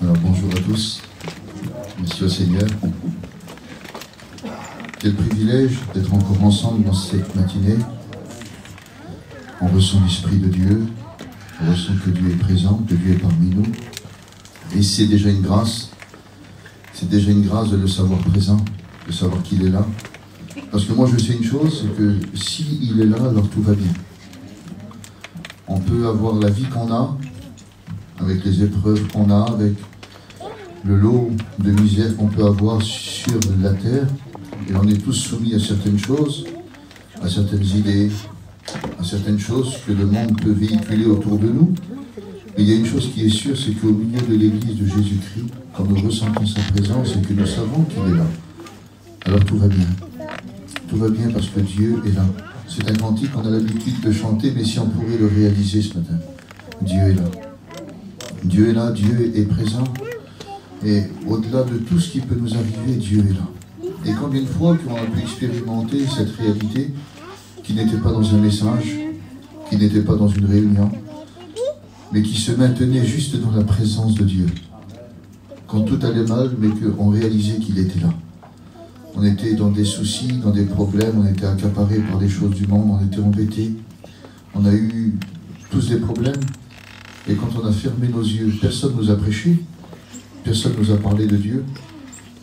Alors bonjour à tous, merci au Seigneur. Quel privilège d'être encore ensemble dans cette matinée. On ressent l'Esprit de Dieu, on ressent que Dieu est présent, que Dieu est parmi nous. Et c'est déjà une grâce, de le savoir présent, de savoir qu'il est là. Parce que moi je sais une chose, c'est que s'il est là, alors tout va bien. On peut avoir la vie qu'on a, avec les épreuves qu'on a, avec le lot de misère qu'on peut avoir sur la terre, et on est tous soumis à certaines choses, à certaines idées, à certaines choses que le monde peut véhiculer autour de nous. Et il y a une chose qui est sûre, c'est qu'au milieu de l'église de Jésus-Christ, quand nous ressentons sa présence et que nous savons qu'il est là, alors tout va bien. Tout va bien parce que Dieu est là. C'est un cantique qu'on a l'habitude de chanter, mais si on pourrait le réaliser ce matin. Dieu est là. Dieu est là, Dieu est présent. Et au-delà de tout ce qui peut nous arriver, Dieu est là. Et combien de fois qu'on a pu expérimenter cette réalité qui n'était pas dans un message, qui n'était pas dans une réunion, mais qui se maintenait juste dans la présence de Dieu. Quand tout allait mal, mais qu'on réalisait qu'il était là. On était dans des soucis, dans des problèmes, on était accaparés par des choses du monde, on était embêtés. On a eu tous des problèmes. Et quand on a fermé nos yeux, personne ne nous a prêché, personne ne nous a parlé de Dieu,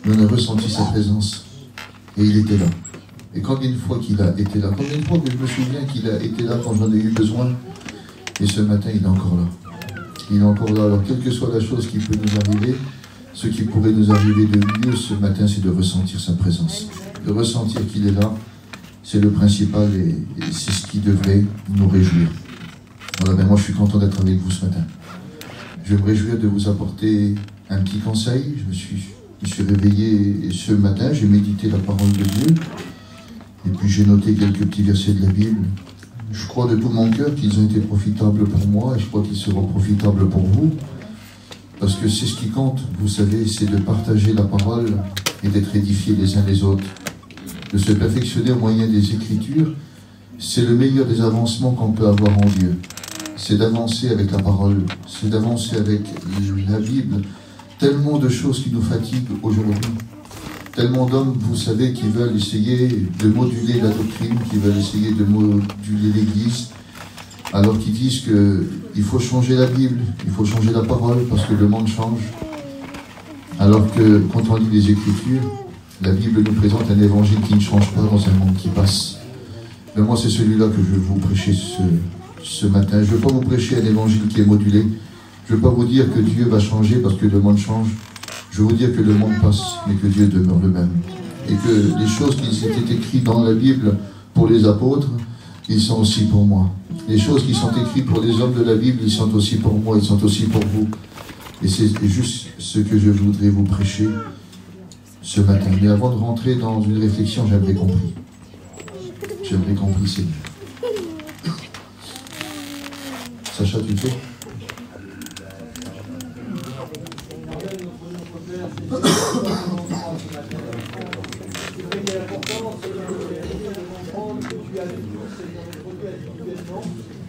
mais on a ressenti sa présence. Et il était là. Et combien de fois qu'il a été là, combien de fois que je me souviens qu'il a été là quand j'en ai eu besoin. Et ce matin, il est encore là. Il est encore là. Alors, quelle que soit la chose qui peut nous arriver, ce qui pourrait nous arriver de mieux ce matin, c'est de ressentir sa présence. De ressentir qu'il est là, c'est le principal et c'est ce qui devrait nous réjouir. Voilà, ben moi je suis content d'être avec vous ce matin. Je me réjouis de vous apporter un petit conseil. Je me suis réveillé ce matin, j'ai médité la parole de Dieu. Et puis j'ai noté quelques petits versets de la Bible. Je crois de tout mon cœur qu'ils ont été profitables pour moi et je crois qu'ils seront profitables pour vous. Parce que c'est ce qui compte, vous savez, c'est de partager la parole et d'être édifiés les uns les autres. De se perfectionner au moyen des Écritures, c'est le meilleur des avancements qu'on peut avoir en Dieu. C'est d'avancer avec la parole, c'est d'avancer avec la Bible. Tellement de choses qui nous fatiguent aujourd'hui. Tellement d'hommes, vous savez, qui veulent essayer de moduler la doctrine, qui veulent essayer de moduler l'Église, alors qu'ils disent qu'il faut changer la Bible, il faut changer la parole, parce que le monde change. Alors que, quand on lit les Écritures, la Bible nous présente un évangile qui ne change pas dans un monde qui passe. Mais moi, c'est celui-là que je veux vous prêcher ce matin. Je ne veux pas vous prêcher un évangile qui est modulé. Je ne veux pas vous dire que Dieu va changer parce que le monde change. Je veux vous dire que le monde passe, mais que Dieu demeure le même. Et que les choses qui étaient écrites dans la Bible pour les apôtres, ils sont aussi pour moi. Les choses qui sont écrites pour les hommes de la Bible, ils sont aussi pour moi, ils sont aussi pour vous. Et c'est juste ce que je voudrais vous prêcher ce matin. Mais avant de rentrer dans une réflexion, j'aimerais compris. J'aimerais compris, Seigneur. Sacha, tu le fais ?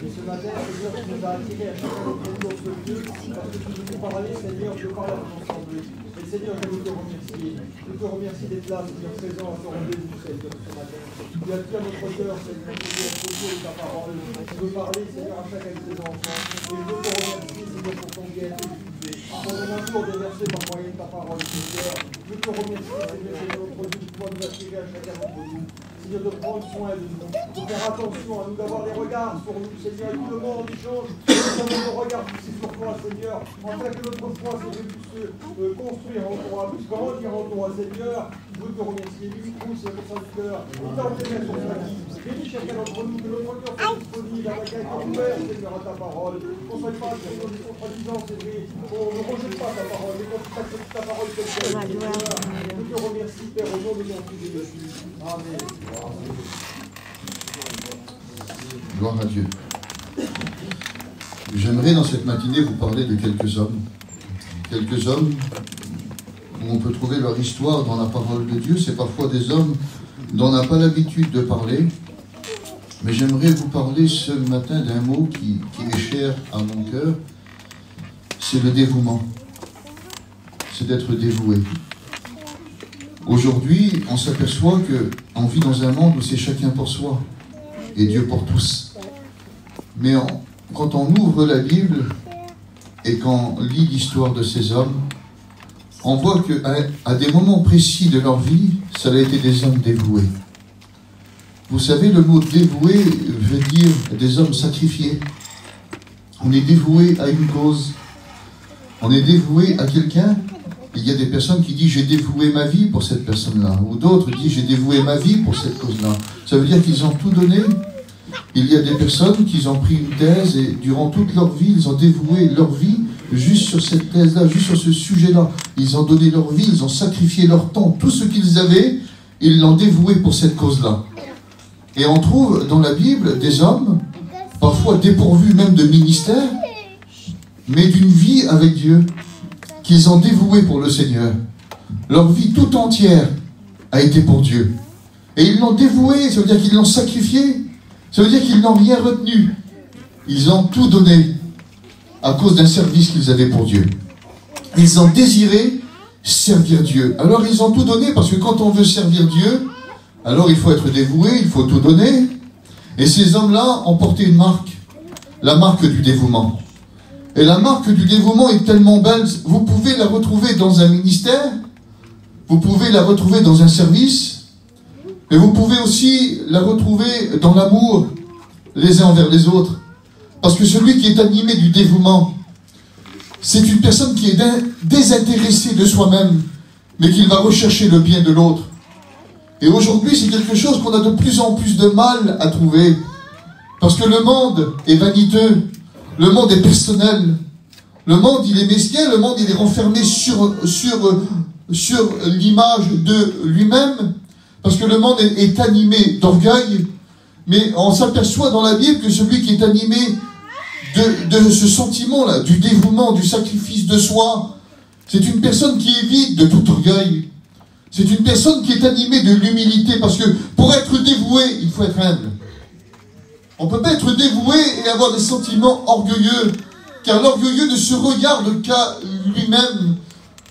Et ce matin, Seigneur, tu nous as attirés à chacun d'entre nous dans ce lieu, parce que tu nous as parlé, Seigneur, je parle à ton ensemble. Et Seigneur, je veux te remercier. Je te remercie d'être là, Seigneur, présent à ton rendez-vous, Seigneur, ce matin. Tu as dit à notre cœur, Seigneur, que tu es autour de ta parole. Tu veux parler, Seigneur, à chacun de tes enfants. Et je veux te remercier, Seigneur, pour ton bien étudié. Pour ton amour déversé par moyen de ta parole, Seigneur. Je veux te remercier, Seigneur, de notre vie, de toi nous attirer à chacun d'entre nous. Seigneur, de prendre soin de nous, de faire attention à nous, d'avoir des regards sur nous, Seigneur, et tout le monde change, nous nos regards fixés sur toi, Seigneur, afin que notre foi, Seigneur, puisse se construire en toi, puisse grandir en toi, Seigneur. Je veux te remercier, bénis-nous, Seigneur, son cœur, nous t'en tes mains sur ta vie, bénis chacun d'entre nous, que notre cœur soit disponible, avec un cœur ouvert, Seigneur, à ta parole, qu'on ne soit pas, Seigneur, des contradisants, Seigneur, qu'on ne rejette pas ta parole, mais qu'on accepte ta parole telle qu'elle est, Seigneur. Je te remercie, Père, au nom de ton Fils Jésus. Amen. Gloire à Dieu. J'aimerais dans cette matinée vous parler de quelques hommes. Quelques hommes où on peut trouver leur histoire dans la parole de Dieu. C'est parfois des hommes dont on n'a pas l'habitude de parler, Mais j'aimerais vous parler ce matin d'un mot qui est cher à mon cœur. C'est le dévouement. C'est d'être dévoué. Aujourd'hui, on s'aperçoit qu'on vit dans un monde où c'est chacun pour soi et Dieu pour tous. Mais quand on ouvre la Bible et qu'on lit l'histoire de ces hommes, on voit qu'à des moments précis de leur vie, ça a été des hommes dévoués. Vous savez, le mot dévoué veut dire des hommes sacrifiés. On est dévoué à une cause. On est dévoué à quelqu'un. Il y a des personnes qui disent « j'ai dévoué ma vie pour cette personne-là » ou d'autres disent « j'ai dévoué ma vie pour cette cause-là ». Ça veut dire qu'ils ont tout donné. Il y a des personnes qui ont pris une thèse et durant toute leur vie, ils ont dévoué leur vie juste sur cette thèse-là, juste sur ce sujet-là. Ils ont donné leur vie, ils ont sacrifié leur temps, tout ce qu'ils avaient, ils l'ont dévoué pour cette cause-là. Et on trouve dans la Bible des hommes, parfois dépourvus même de ministère, mais d'une vie avec Dieu, qu'ils ont dévoué pour le Seigneur. Leur vie tout entière a été pour Dieu. Et ils l'ont dévoué, ça veut dire qu'ils l'ont sacrifié, ça veut dire qu'ils n'ont rien retenu. Ils ont tout donné à cause d'un service qu'ils avaient pour Dieu. Ils ont désiré servir Dieu. Alors ils ont tout donné, parce que quand on veut servir Dieu, alors il faut être dévoué, il faut tout donner. Et ces hommes-là ont porté une marque, la marque du dévouement. Et la marque du dévouement est tellement belle, vous pouvez la retrouver dans un ministère, vous pouvez la retrouver dans un service, mais vous pouvez aussi la retrouver dans l'amour, les uns envers les autres. Parce que celui qui est animé du dévouement, c'est une personne qui est désintéressée de soi-même, mais qui va rechercher le bien de l'autre. Et aujourd'hui, c'est quelque chose qu'on a de plus en plus de mal à trouver. Parce que le monde est vaniteux, le monde est personnel, le monde il est mesquin, le monde il est renfermé sur l'image de lui-même, parce que le monde est animé d'orgueil. Mais on s'aperçoit dans la Bible que celui qui est animé de ce sentiment-là, du dévouement, du sacrifice de soi, c'est une personne qui est vide de tout orgueil. C'est une personne qui est animée de l'humilité, parce que pour être dévoué, il faut être humble. On ne peut pas être dévoué et avoir des sentiments orgueilleux, car l'orgueilleux ne se regarde qu'à lui-même.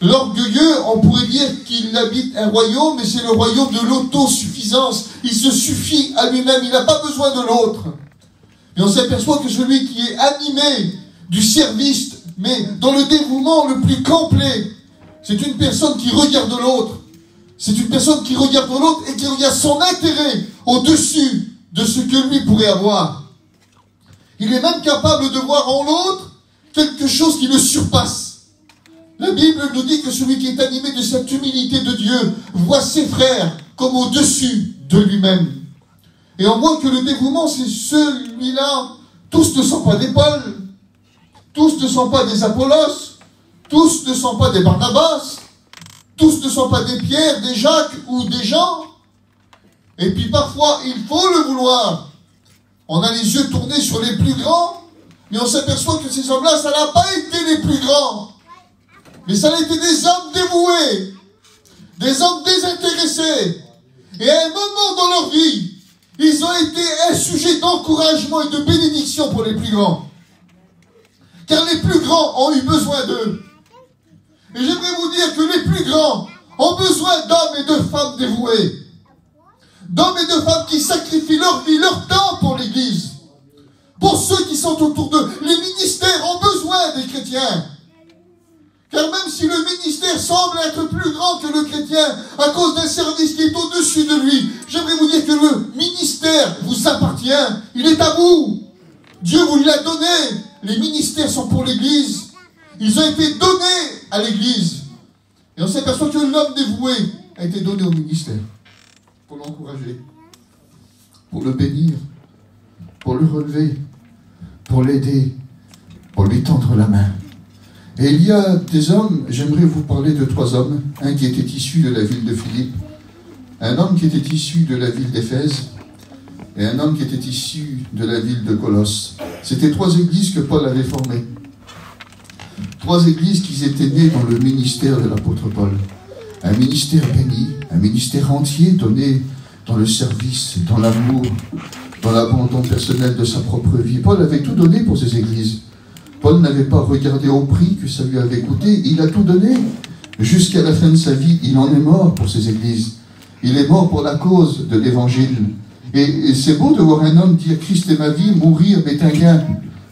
L'orgueilleux, on pourrait dire qu'il habite un royaume, mais c'est le royaume de l'autosuffisance. Il se suffit à lui-même, il n'a pas besoin de l'autre. Et on s'aperçoit que celui qui est animé du service, mais dans le dévouement le plus complet, c'est une personne qui regarde l'autre. C'est une personne qui regarde l'autre et qui regarde son intérêt au-dessus de ce que lui pourrait avoir. Il est même capable de voir en l'autre quelque chose qui le surpasse. La Bible nous dit que celui qui est animé de cette humilité de Dieu voit ses frères comme au-dessus de lui-même. Et on voit que le dévouement, c'est celui-là. Tous ne sont pas des Paul, tous ne sont pas des Apollos, tous ne sont pas des Barnabas, tous ne sont pas des Pierre, des Jacques ou des Jean. Et puis parfois, il faut le vouloir. On a les yeux tournés sur les plus grands, mais on s'aperçoit que ces hommes-là, ça n'a pas été les plus grands. Mais ça a été des hommes dévoués, des hommes désintéressés. Et à un moment dans leur vie, ils ont été un sujet d'encouragement et de bénédiction pour les plus grands. Car les plus grands ont eu besoin d'eux. Et j'aimerais vous dire que les plus grands ont besoin d'hommes et de femmes dévoués. D'hommes et de femmes qui sacrifient leur vie, leur temps pour l'Église. Pour ceux qui sont autour d'eux. Les ministères ont besoin des chrétiens. Car même si le ministère semble être plus grand que le chrétien à cause d'un service qui est au-dessus de lui, j'aimerais vous dire que le ministère vous appartient. Il est à vous. Dieu vous l'a donné. Les ministères sont pour l'Église. Ils ont été donnés à l'Église. Et on s'aperçoit que l'homme dévoué a été donné au ministère. Pour l'encourager, pour le bénir, pour le relever, pour l'aider, pour lui tendre la main. Et il y a des hommes, j'aimerais vous parler de 3 hommes. Un qui était issu de la ville de Philippe, un homme qui était issu de la ville d'Éphèse, et un homme qui était issu de la ville de Colosse. C'était 3 églises que Paul avait formées. 3 églises qui étaient nées dans le ministère de l'apôtre Paul. Un ministère béni, un ministère entier donné dans le service, dans l'amour, dans l'abandon personnel de sa propre vie. Paul avait tout donné pour ces églises. Paul n'avait pas regardé au prix que ça lui avait coûté. Il a tout donné. Jusqu'à la fin de sa vie, il en est mort pour ces églises. Il est mort pour la cause de l'évangile. Et c'est beau de voir un homme dire « Christ est ma vie, mourir m'est un gain ».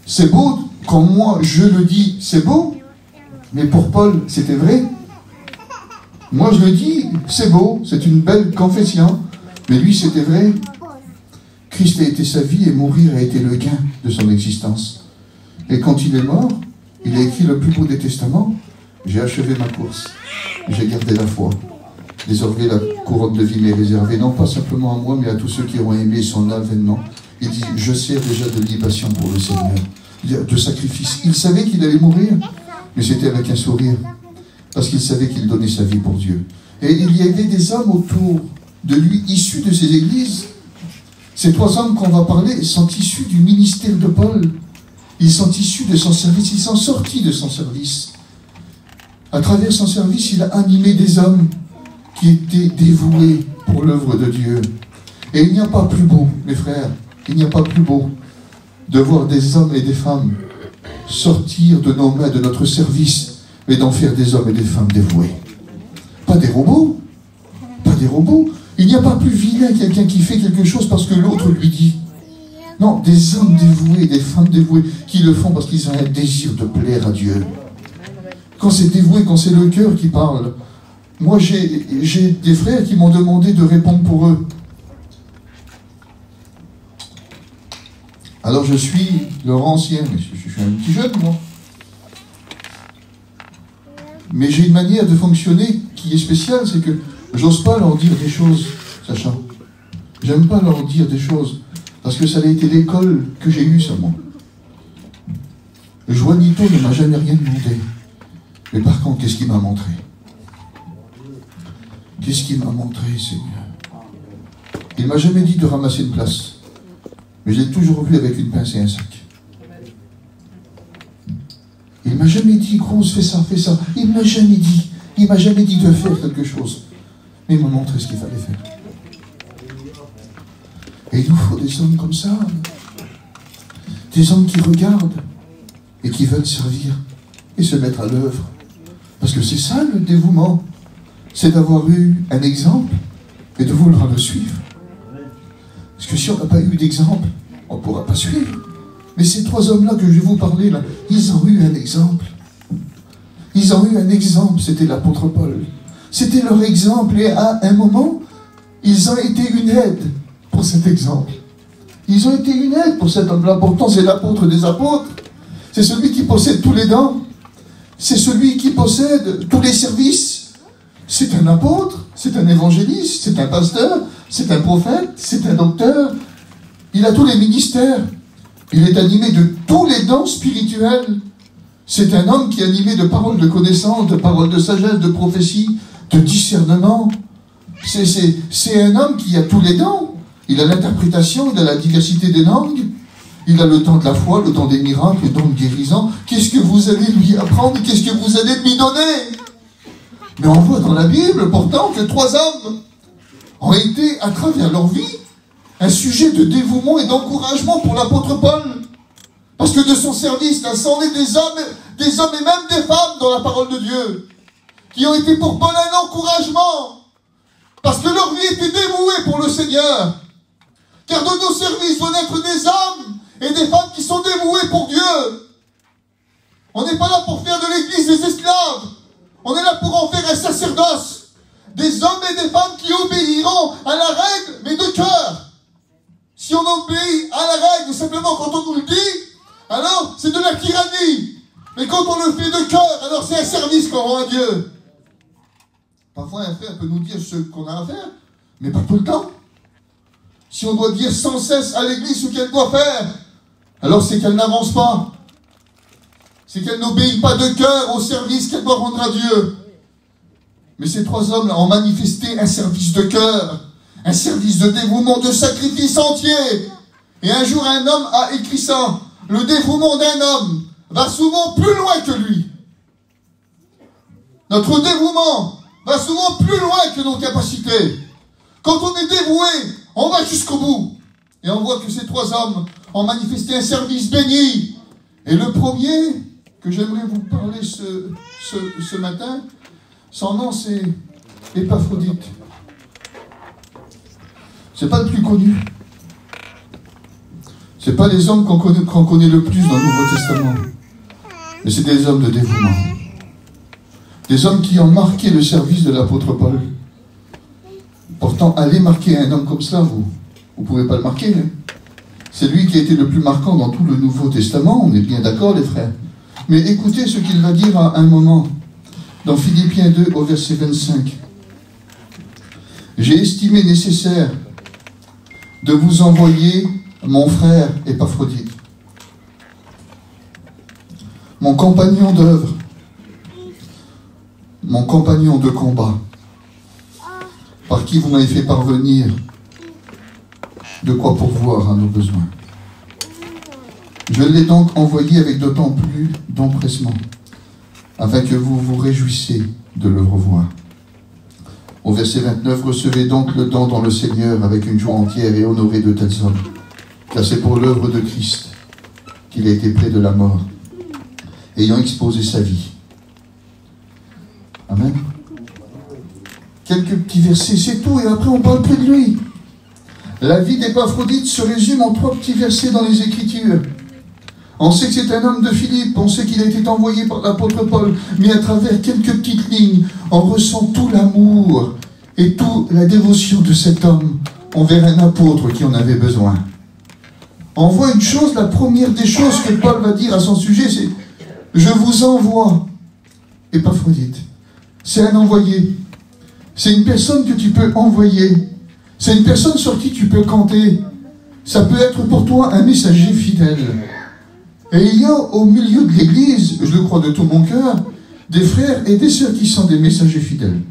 C'est beau quand moi je le dis, c'est beau. Mais pour Paul, c'était vrai. Moi je le dis, c'est beau, c'est une belle confession. Mais lui, c'était vrai. Christ a été sa vie et mourir a été le gain de son existence. Et quand il est mort, il a écrit le plus beau des testaments. J'ai achevé ma course. J'ai gardé la foi. Désormais, la couronne de vie m'est réservée, non pas simplement à moi, mais à tous ceux qui auront aimé son avènement. Il dit, je sers déjà de libation pour le Seigneur, de sacrifice. Il savait qu'il allait mourir, mais c'était avec un sourire, parce qu'il savait qu'il donnait sa vie pour Dieu. Et il y avait des hommes autour de lui, issus de ces églises. Ces 3 hommes qu'on va parler sont issus du ministère de Paul. Ils sont issus de son service, ils sont sortis de son service. À travers son service, il a animé des hommes qui étaient dévoués pour l'œuvre de Dieu. Et il n'y a pas plus beau, mes frères, il n'y a pas plus beau de voir des hommes et des femmes sortir de nos mains, de notre service, mais d'en faire des hommes et des femmes dévoués. Pas des robots, pas des robots. Il n'y a pas plus vilain quelqu'un qui fait quelque chose parce que l'autre lui dit. Non, des hommes dévoués, des femmes dévouées qui le font parce qu'ils ont un désir de plaire à Dieu. Quand c'est dévoué, quand c'est le cœur qui parle. Moi, j'ai des frères qui m'ont demandé de répondre pour eux. Alors je suis leur ancien, mais je suis un petit jeune, moi. Mais j'ai une manière de fonctionner qui est spéciale, c'est que j'ose pas leur dire des choses, Sacha. J'aime pas leur dire des choses, parce que ça a été l'école que j'ai eue, ça, moi. Juanito ne m'a jamais rien demandé. Mais par contre, qu'est-ce qu'il m'a montré? Qu'est-ce qu'il m'a montré, Seigneur? Il ne m'a jamais dit de ramasser une place. Mais j'ai toujours vu avec une pince et un sac. Il ne m'a jamais dit, grosse, fais ça, fais ça. Il ne m'a jamais dit. Il ne m'a jamais dit de faire quelque chose. Mais il m'a montré ce qu'il fallait faire. Et il nous faut des hommes comme ça. Des hommes qui regardent et qui veulent servir et se mettre à l'œuvre. Parce que c'est ça le dévouement. C'est d'avoir eu un exemple et de vouloir le suivre. Parce que si on n'a pas eu d'exemple, on ne pourra pas suivre. Mais ces 3 hommes-là que je vais vous parler, là, ils ont eu un exemple. Ils ont eu un exemple, c'était l'apôtre Paul. C'était leur exemple et à un moment, ils ont été une aide pour cet exemple. Ils ont été une aide pour cet homme-là. Pourtant, c'est l'apôtre des apôtres. C'est celui qui possède tous les dons. C'est celui qui possède tous les services. C'est un apôtre, c'est un évangéliste, c'est un pasteur, c'est un prophète, c'est un docteur. Il a tous les ministères. Il est animé de tous les dons spirituels. C'est un homme qui est animé de paroles de connaissance, de paroles de sagesse, de prophétie, de discernement. C'est un homme qui a tous les dons. Il a l'interprétation, il a la diversité des langues. Il a le don de la foi, le don des miracles, le don de guérison. Qu'est-ce que vous allez lui apprendre? Qu'est-ce que vous allez lui donner? Mais on voit dans la Bible, pourtant, que 3 hommes ont été, à travers leur vie, un sujet de dévouement et d'encouragement pour l'apôtre Paul. Parce que de son service, là, c'en est des hommes et même des femmes dans la parole de Dieu, qui ont été pour Paul un encouragement. Parce que leur vie était dévouée pour le Seigneur. Car de nos services doivent être des hommes et des femmes qui sont dévoués pour Dieu. On n'est pas là pour faire de l'Église des esclaves. On est là pour en faire un sacerdoce. Des hommes et des femmes qui obéiront à la règle, mais de cœur. Si on obéit à la règle simplement quand on nous le dit, alors c'est de la tyrannie. Mais quand on le fait de cœur, alors c'est un service qu'on rend à Dieu. Parfois un frère peut nous dire ce qu'on a à faire, mais pas tout le temps. Si on doit dire sans cesse à l'Église ce qu'elle doit faire, alors c'est qu'elle n'avance pas. C'est qu'elle n'obéit pas de cœur au service qu'elle doit rendre à Dieu. Mais ces 3 hommes-là ont manifesté un service de cœur, un service de dévouement, de sacrifice entier. Et un jour, un homme a écrit ça. Le dévouement d'un homme va souvent plus loin que lui. Notre dévouement va souvent plus loin que nos capacités. Quand on est dévoué, on va jusqu'au bout. Et on voit que ces 3 hommes ont manifesté un service béni. Et le premier que j'aimerais vous parler ce matin, son nom c'est Épaphrodite. C'est pas le plus connu. C'est pas les hommes qu'on connaît le plus dans le Nouveau Testament. Mais c'est des hommes de dévouement. Des hommes qui ont marqué le service de l'apôtre Paul. Pourtant, allez marquer un homme comme ça, vous ne pouvez pas le marquer. Hein. C'est lui qui a été le plus marquant dans tout le Nouveau Testament. On est bien d'accord, les frères. Mais écoutez ce qu'il va dire à un moment. Dans Philippiens 2, au verset 25. J'ai estimé nécessaire de vous envoyer mon frère Épaphrodite, mon compagnon d'œuvre, mon compagnon de combat, par qui vous m'avez fait parvenir de quoi pourvoir à nos besoins. Je l'ai donc envoyé avec d'autant plus d'empressement, afin que vous vous réjouissiez de le revoir. Au verset 29, recevez donc le don dans le Seigneur avec une joie entière et honorez de tels hommes, car c'est pour l'œuvre de Christ qu'il a été près de la mort, ayant exposé sa vie. Amen. Quelques petits versets, c'est tout, et après on parle plus de lui. La vie d'Épaphrodite se résume en 3 petits versets dans les Écritures. On sait que c'est un homme de Philippe, on sait qu'il a été envoyé par l'apôtre Paul, mais à travers quelques petites lignes, on ressent tout l'amour et toute la dévotion de cet homme envers un apôtre qui en avait besoin. On voit une chose, la première des choses que Paul va dire à son sujet, c'est « Je vous envoie, Épaphrodite ». C'est un envoyé. C'est une personne que tu peux envoyer. C'est une personne sur qui tu peux compter. Ça peut être pour toi un messager fidèle. Et il y a au milieu de l'Église, je le crois de tout mon cœur, des frères et des sœurs qui sont des messagers fidèles.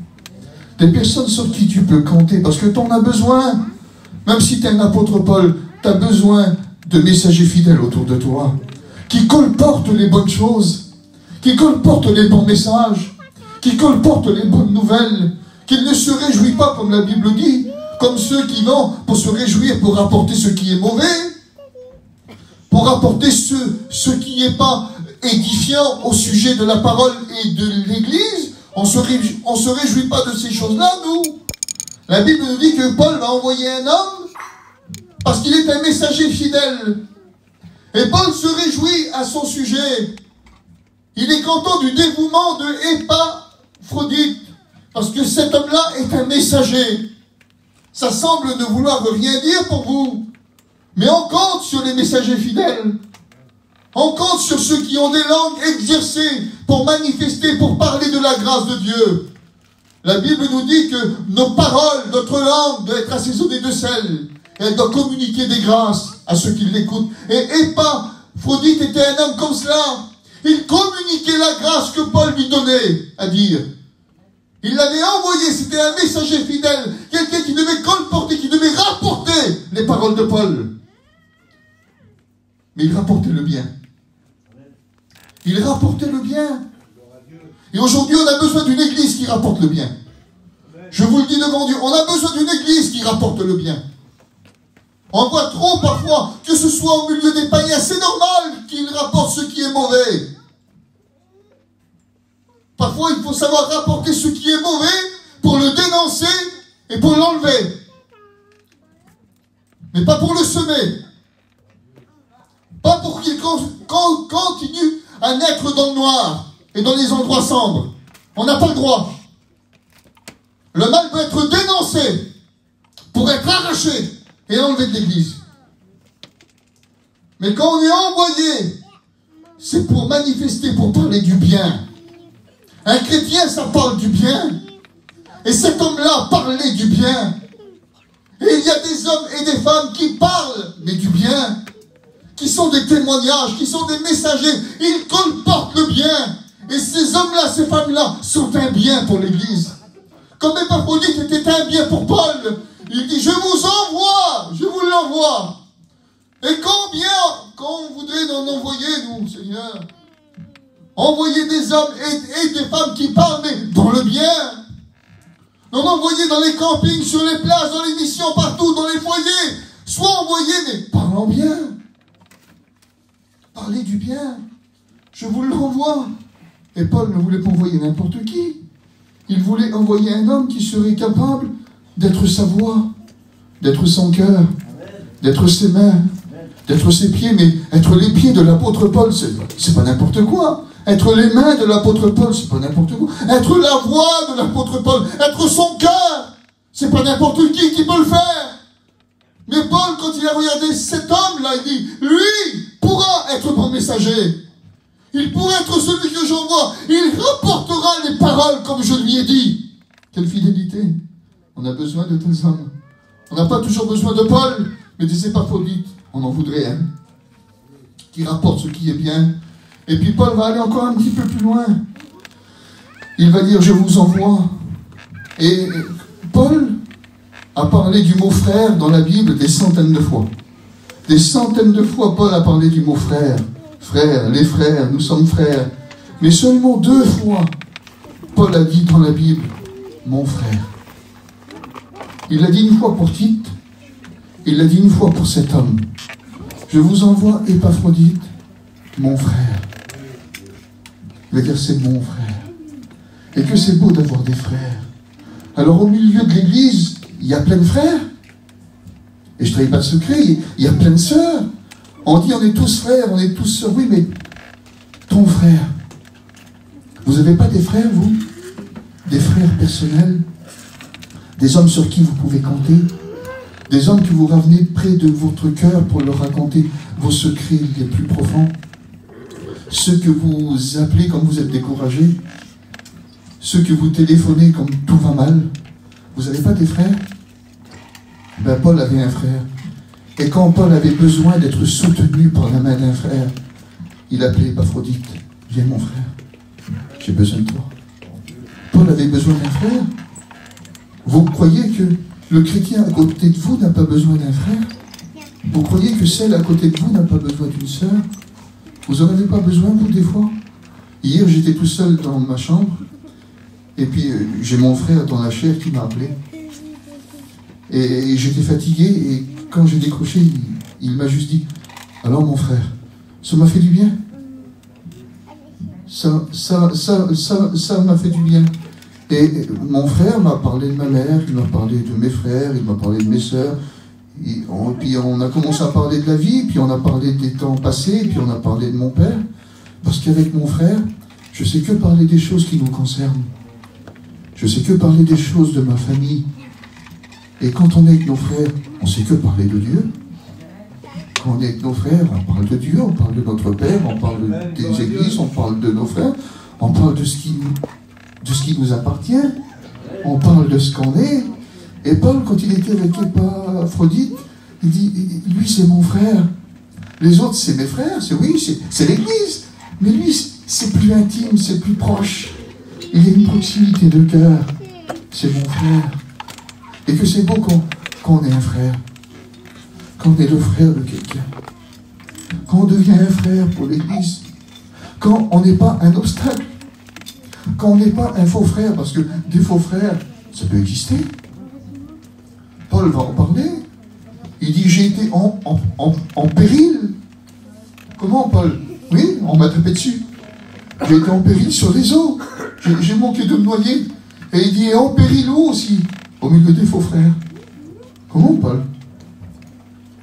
Des personnes sur qui tu peux compter, parce que tu en as besoin. Même si tu es un apôtre Paul, tu as besoin de messagers fidèles autour de toi, qui colportent les bonnes choses, qui colportent les bons messages, qui colportent les bonnes nouvelles, qu'il ne se réjouit pas, comme la Bible dit, comme ceux qui vont pour se réjouir, pour rapporter ce qui est mauvais, pour rapporter ce qui n'est pas édifiant au sujet de la parole et de l'Église. On se réjouit pas de ces choses-là, nous. La Bible nous dit que Paul va envoyer un homme parce qu'il est un messager fidèle. Et Paul se réjouit à son sujet. Il est content du dévouement de Épaphrodite, parce que cet homme-là est un messager. Ça semble ne vouloir rien dire pour vous, mais on compte sur les messagers fidèles. On compte sur ceux qui ont des langues exercées pour manifester, pour parler de la grâce de Dieu. La Bible nous dit que nos paroles, notre langue doit être assaisonnée de sel. Et elle doit communiquer des grâces à ceux qui l'écoutent. Et Épaphrodite était un homme comme cela. Il communiquait la grâce que Paul lui donnait à dire. Il l'avait envoyé, c'était un messager fidèle, quelqu'un qui devait colporter, qui devait rapporter les paroles de Paul. Mais il rapportait le bien. Il rapportait le bien. Et aujourd'hui, on a besoin d'une église qui rapporte le bien. Je vous le dis devant Dieu, on a besoin d'une église qui rapporte le bien. On voit trop parfois, que ce soit au milieu des païens, c'est normal qu'ils rapportent ce qui est mauvais. Parfois, il faut savoir rapporter ce qui est mauvais pour le dénoncer et pour l'enlever. Mais pas pour le semer. Pas pour qu'il continue à naître dans le noir et dans les endroits sombres. On n'a pas le droit. Le mal peut être dénoncé pour être arraché et enlevé de l'église. Mais quand on est envoyé, c'est pour manifester, pour parler du bien. Un chrétien, ça parle du bien. Et cet homme-là parlait du bien. Et il y a des hommes et des femmes qui parlent, mais du bien. Qui sont des témoignages, qui sont des messagers. Ils colportent le bien. Et ces hommes-là, ces femmes-là, sont un bien pour l'Église. Comme Épaphrodite était un bien pour Paul, il dit, je vous envoie, je vous l'envoie. Et combien, quand on voudrait en envoyer, nous, Seigneur, envoyer des hommes et des femmes qui parlent, mais dans le bien. Non, envoyer dans les campings, sur les places, dans les missions, partout, dans les foyers. Soit envoyé, mais parlant bien. Parlez du bien. Je vous le renvoie. Et Paul ne voulait pas envoyer n'importe qui. Il voulait envoyer un homme qui serait capable d'être sa voix, d'être son cœur, d'être ses mains, d'être ses pieds, mais être les pieds de l'apôtre Paul, c'est pas n'importe quoi. Être les mains de l'apôtre Paul, c'est pas n'importe quoi. Être la voix de l'apôtre Paul, être son cœur, c'est pas n'importe qui peut le faire. Mais Paul, quand il a regardé cet homme-là, il dit, lui pourra être mon messager. Il pourra être celui que j'envoie. Il rapportera les paroles comme je lui ai dit. Quelle fidélité. On a besoin de tels hommes. On n'a pas toujours besoin de Paul, mais des Épaphrodites, on en voudrait un. Qui rapporte ce qui est bien. Et puis Paul va aller encore un petit peu plus loin. Il va dire, je vous envoie. Et Paul a parlé du mot frère dans la Bible des centaines de fois. Des centaines de fois, Paul a parlé du mot frère. Frère, les frères, nous sommes frères. Mais seulement 2 fois, Paul a dit dans la Bible, mon frère. Il l'a dit une fois pour Tite, il l'a dit une fois pour cet homme. Je vous envoie Épaphrodite, mon frère. Il va dire, c'est mon frère. Et que c'est beau d'avoir des frères. Alors au milieu de l'église, il y a plein de frères. Et je ne trahis pas de secret, il y a plein de sœurs. On dit on est tous frères, on est tous sœurs. Oui, mais ton frère, vous n'avez pas des frères, vous? Des frères personnels? Des hommes sur qui vous pouvez compter? Des hommes que vous ramenez près de votre cœur pour leur raconter vos secrets les plus profonds? Ceux que vous appelez quand vous êtes découragé? Ceux que vous téléphonez quand tout va mal? Vous n'avez pas des frères? Ben, Paul avait un frère. Et quand Paul avait besoin d'être soutenu par la main d'un frère, il appelait Épaphrodite. Viens mon frère, j'ai besoin de toi. Paul avait besoin d'un frère. Vous croyez que le chrétien à côté de vous n'a pas besoin d'un frère? Vous croyez que celle à côté de vous n'a pas besoin d'une sœur? Vous n'en avez pas besoin, vous, des fois? Hier, j'étais tout seul dans ma chambre, et puis j'ai mon frère dans la chair qui m'a appelé. Et j'étais fatigué, et quand j'ai décroché, il m'a juste dit, alors mon frère, ça m'a fait du bien. Ça m'a fait du bien. Et mon frère m'a parlé de ma mère, il m'a parlé de mes frères, il m'a parlé de mes sœurs. Puis on a commencé à parler de la vie, puis on a parlé des temps passés, puis on a parlé de mon père. Parce qu'avec mon frère, je sais que parler des choses qui nous concernent. Je sais que parler des choses de ma famille. Et quand on est avec nos frères, on sait que parler de Dieu. Quand on est avec nos frères, on parle de Dieu, on parle de notre Père, on parle des églises, on parle de nos frères, on parle de ce qui nous appartient, on parle de ce qu'on est. Et Paul, quand il était avec Épaphrodite, il dit, lui c'est mon frère. Les autres c'est mes frères, c'est l'église. Mais lui c'est plus intime, c'est plus proche. Il y a une proximité de cœur. C'est mon frère. Et que c'est beau quand on est un frère. Quand on est le frère de quelqu'un. Quand on devient un frère pour l'église. Quand on n'est pas un obstacle. Quand on n'est pas un faux frère. Parce que des faux frères, ça peut exister. Paul va en parler. Il dit, j'ai été en péril. Comment, Paul? Oui, on m'a tapé dessus. J'ai été en péril sur les eaux. J'ai manqué de me noyer. Et il dit, et en péril où aussi? Au milieu des faux frères. Comment, Paul?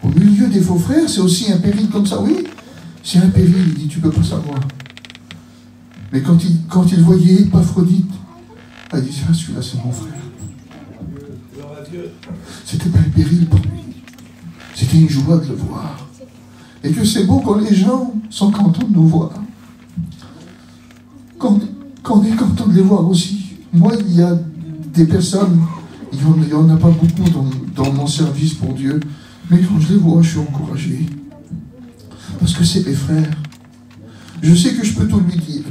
Au milieu des faux frères, c'est aussi un péril comme ça, oui. C'est un péril, il dit, tu peux pas savoir. Mais quand il voyait Épaphrodite, il dit, ah, celui-là, c'est mon frère. C'était pas un péril pour lui. C'était une joie de le voir. Et que c'est beau quand les gens sont contents de nous voir. Quand on est content de les voir aussi. Moi, il y a des personnes, il n'y en a pas beaucoup dans mon service pour Dieu, mais quand je les vois, je suis encouragé. Parce que c'est mes frères. Je sais que je peux tout lui dire.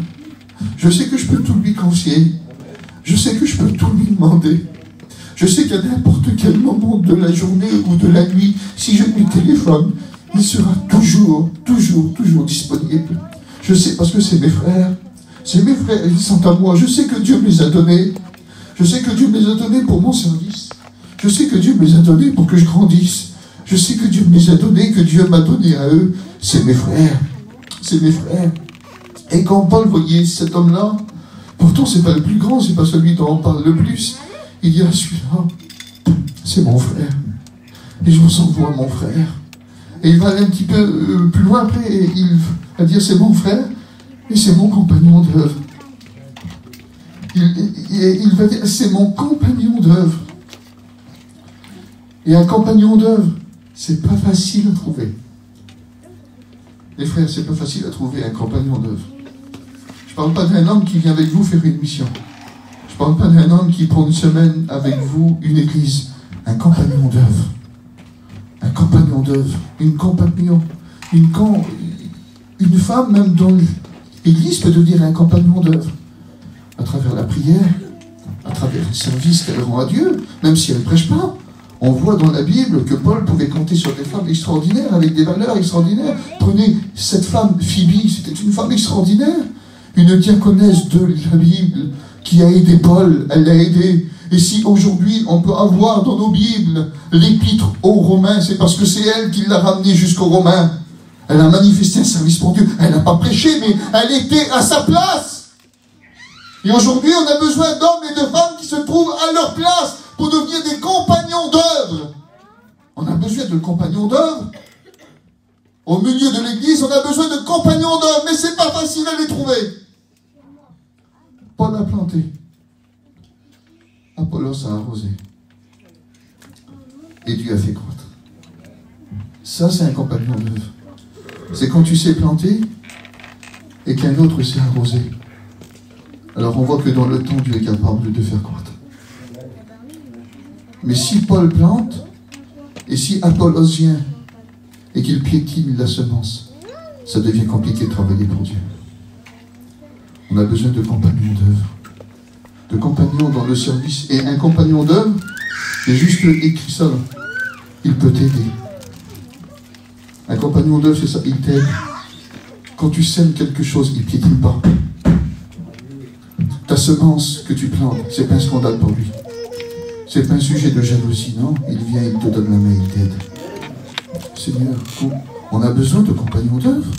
Je sais que je peux tout lui confier. Je sais que je peux tout lui demander. Je sais qu'à n'importe quel moment de la journée ou de la nuit, si je lui téléphone, il sera toujours disponible. Je sais parce que c'est mes frères. C'est mes frères, ils sont à moi. Je sais que Dieu me les a donnés. Je sais que Dieu me les a donnés pour mon service. Je sais que Dieu me les a donnés pour que je grandisse. Je sais que Dieu me les a donnés, que Dieu m'a donné à eux. C'est mes frères. C'est mes frères. Et quand Paul voyait cet homme-là, pourtant c'est pas le plus grand, c'est pas celui dont on parle le plus, il dit, ah, celui-là, c'est mon frère. Et je vous envoie mon frère. Et il va aller un petit peu plus loin après, et il va dire, c'est mon frère, et c'est mon compagnon d'œuvre. Il va dire, c'est mon compagnon d'œuvre. Et un compagnon d'œuvre, c'est pas facile à trouver. Les frères, c'est pas facile à trouver un compagnon d'œuvre. Je parle pas d'un homme qui vient avec vous faire une mission. Je parle pas d'un homme qui prend une semaine avec vous, une église. Un compagnon d'œuvre. Un compagnon d'œuvre. Une compagnon. Une femme, même dans l'église, peut devenir un compagnon d'œuvre. À travers la prière, à travers le service qu'elle rend à Dieu, même si elle ne prêche pas. On voit dans la Bible que Paul pouvait compter sur des femmes extraordinaires, avec des valeurs extraordinaires. Prenez cette femme, Phoebe, c'était une femme extraordinaire. Une diaconesse de la Bible qui a aidé Paul, elle l'a aidé. Et si aujourd'hui on peut avoir dans nos Bibles l'épître aux Romains, c'est parce que c'est elle qui l'a ramené jusqu'aux Romains. Elle a manifesté un service pour Dieu. Elle n'a pas prêché, mais elle était à sa place. Et aujourd'hui, on a besoin d'hommes et de femmes qui se trouvent à leur place pour devenir des compagnons d'œuvre. On a besoin de compagnons d'œuvre. Au milieu de l'église, on a besoin de compagnons d'œuvre, mais c'est pas facile à les trouver. Paul a planté. Apollos a arrosé. Et Dieu a fait croître. Ça, c'est un compagnon d'œuvre. C'est quand tu sais planter et qu'un autre sait arroser. Alors on voit que dans le temps, Dieu est capable de faire croître. Mais si Paul plante, et si Apollos vient, et qu'il piétine la semence, ça devient compliqué de travailler pour Dieu. On a besoin de compagnons d'œuvre. De compagnons dans le service. Et un compagnon d'œuvre, c'est juste écrit ça. Il peut t'aider. Un compagnon d'œuvre, c'est ça, il t'aide. Quand tu sèmes quelque chose, il ne piétine pas. Ta semence que tu plantes, c'est pas un scandale pour lui. C'est pas un sujet de jalousie, non. Il vient, il te donne la main, il t'aide. Seigneur, on a besoin de compagnons d'œuvre.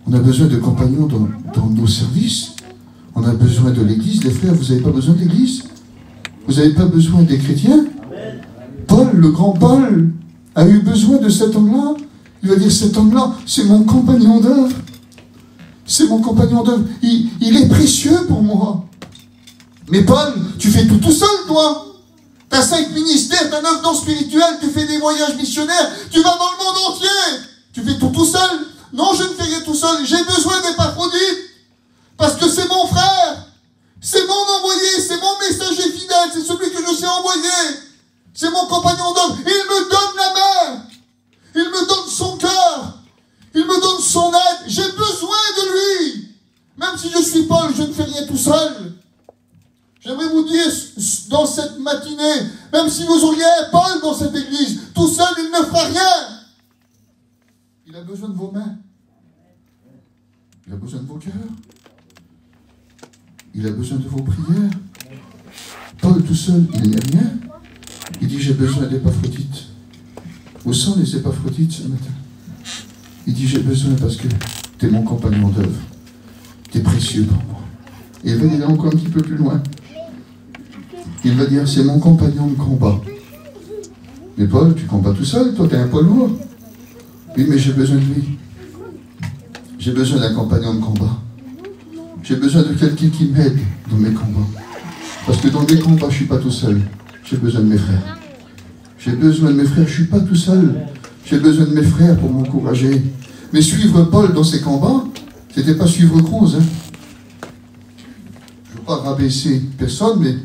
On a besoin de compagnons dans nos services. On a besoin de l'église. Les frères, vous n'avez pas besoin de l'église? Vous n'avez pas besoin des chrétiens? Paul, le grand Paul, a eu besoin de cet homme-là. Il va dire, cet homme-là, c'est mon compagnon d'œuvre. C'est mon compagnon d'œuvre. Il est précieux pour moi. Mais Paul, tu fais tout seul, toi. Tu as 5 ministères, tu as 9 dons spirituels, tu fais des voyages missionnaires, tu vas dans le monde entier. Tu fais tout seul. Non, je ne fais rien tout seul. J'ai besoin d'Épaphrodite. Parce que c'est mon frère. C'est mon envoyé. C'est mon messager fidèle. C'est celui que je sais envoyer. C'est mon compagnon d'homme. Il me donne la main. Il me donne son cœur. Il me donne son aide. J'ai besoin de lui. Même si je suis Paul, je ne fais rien tout seul. J'aimerais vous dire, dans cette matinée, même si vous auriez un Paul dans cette église, tout seul, il ne fera rien. Il a besoin de vos mains. Il a besoin de vos cœurs. Il a besoin de vos prières. Paul tout seul, il n'est rien. Il dit, j'ai besoin d'Épaphrodite. Où sont les Épaphrodites ce matin? Il dit, j'ai besoin parce que tu es mon compagnon d'œuvre. Tu es précieux pour moi. Et il va dire encore un petit peu plus loin. Il va dire, c'est mon compagnon de combat. Mais Paul, tu combats tout seul, toi tu es un poids lourd. Oui, mais j'ai besoin de lui. J'ai besoin d'un compagnon de combat. J'ai besoin de quelqu'un qui m'aide dans mes combats. Parce que dans mes combats, je ne suis pas tout seul. J'ai besoin de mes frères. J'ai besoin de mes frères, je ne suis pas tout seul. J'ai besoin de mes frères pour m'encourager. Mais suivre Paul dans ses combats, ce n'était pas suivre Cruz. Je ne veux pas rabaisser personne, mais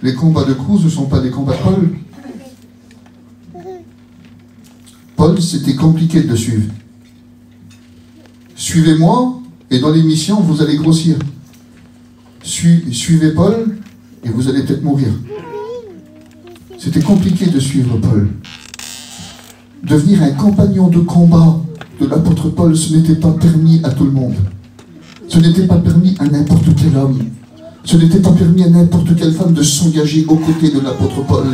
les combats de Cruz ne sont pas des combats de Paul. Paul, c'était compliqué de le suivre. Suivez-moi, et dans les missions, vous allez grossir. Suivez Paul, et vous allez peut-être mourir. C'était compliqué de suivre Paul. Devenir un compagnon de combat de l'apôtre Paul, ce n'était pas permis à tout le monde. Ce n'était pas permis à n'importe quel homme. Ce n'était pas permis à n'importe quelle femme de s'engager aux côtés de l'apôtre Paul.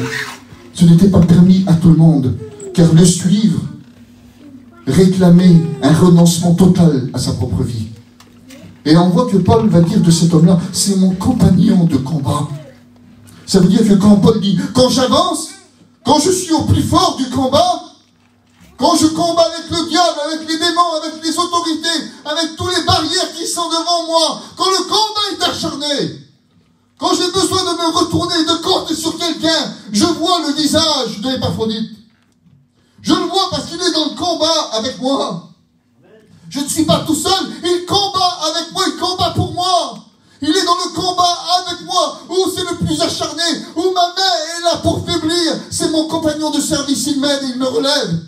Ce n'était pas permis à tout le monde. car le suivre réclamait un renoncement total à sa propre vie. Et on voit que Paul va dire de cet homme-là, c'est mon compagnon de combat. Ça veut dire que quand Paul dit, quand j'avance, quand je suis au plus fort du combat, quand je combats avec le diable, avec les démons, avec les autorités, avec toutes les barrières qui sont devant moi, quand le combat est acharné, quand j'ai besoin de me retourner, de compter sur quelqu'un, je vois le visage de l'Épaphrodite. Je le vois parce qu'il est dans le combat avec moi. Je ne suis pas tout seul, il combat avec moi, il combat pour moi. Il est dans le combat avec moi, où c'est le plus acharné, où ma main est là pour faiblir. C'est mon compagnon de service, il m'aide, il me relève.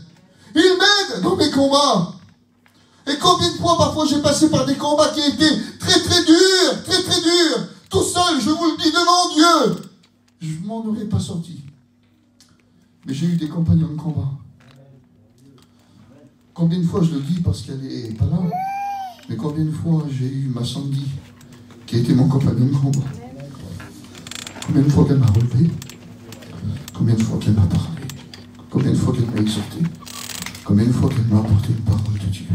Il m'aide dans mes combats. Et combien de fois, parfois, j'ai passé par des combats qui étaient très très durs, tout seul, je vous le dis devant Dieu. Je m'en aurais pas sorti. Mais j'ai eu des compagnons de combat. Combien de fois, je le dis parce qu'elle n'est pas là, mais combien de fois j'ai eu ma Sandy, qui a été mon compagnon de combat. Combien de fois qu'elle m'a relevé, combien de fois qu'elle m'a parlé, combien de fois qu'elle m'a exhorté, combien de fois qu'elle m'a apporté une parole de Dieu.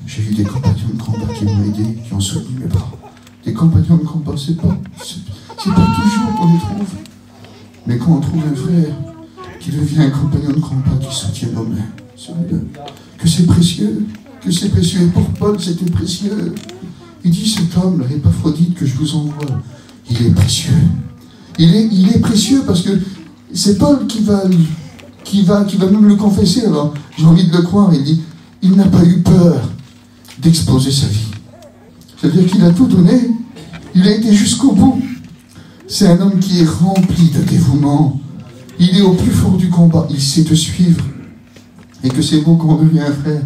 J'ai eu des compagnons de combat qui m'ont aidé, qui ont soutenu mes bras. Des compagnons de combat, c'est pas toujours qu'on les trouve. Mais quand on trouve un frère qui devient un compagnon de combat, qui soutient nos mains, celui-là, que c'est précieux, et pour Paul c'était précieux. Il dit, cet homme, l'Épaphrodite que je vous envoie, il est précieux. Il est précieux parce que c'est Paul qui va même le confesser. Alors, j'ai envie de le croire. Il dit, il n'a pas eu peur d'exposer sa vie. C'est-à-dire qu'il a tout donné. Il a été jusqu'au bout. C'est un homme qui est rempli de dévouement. Il est au plus fort du combat. Il sait te suivre. Et que c'est beau quand on devient un frère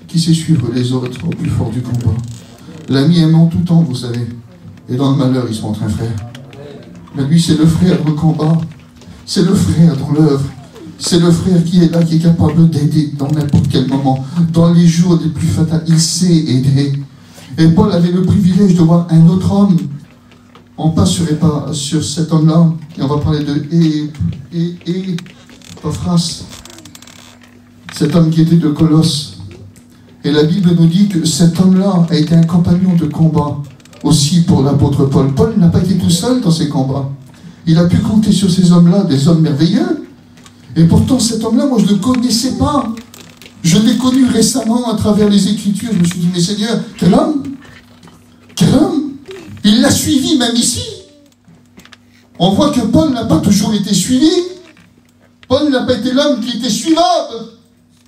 qui sait suivre les autres au plus fort du combat. L'ami aime en tout temps, vous savez. Et dans le malheur, il se montre un frère. Mais lui, c'est le frère dans le combat. C'est le frère dans l'œuvre. C'est le frère qui est là, qui est capable d'aider dans n'importe quel moment. Dans les jours les plus fatals, il sait aider. Et Paul avait le privilège de voir un autre homme. On passerait pas sur cet homme-là. Et on va parler de Épaphras. Cet homme qui était de Colosse. Et la Bible nous dit que cet homme-là a été un compagnon de combat aussi pour l'apôtre Paul. Paul n'a pas été tout seul dans ses combats. Il a pu compter sur ces hommes-là, des hommes merveilleux. Et pourtant, cet homme-là, moi, je ne le connaissais pas. Je l'ai connu récemment à travers les Écritures. Je me suis dit, mais Seigneur, quel homme? Quel homme? Il l'a suivi, même ici. On voit que Paul n'a pas toujours été suivi. Paul n'a pas été l'homme qui était suivable.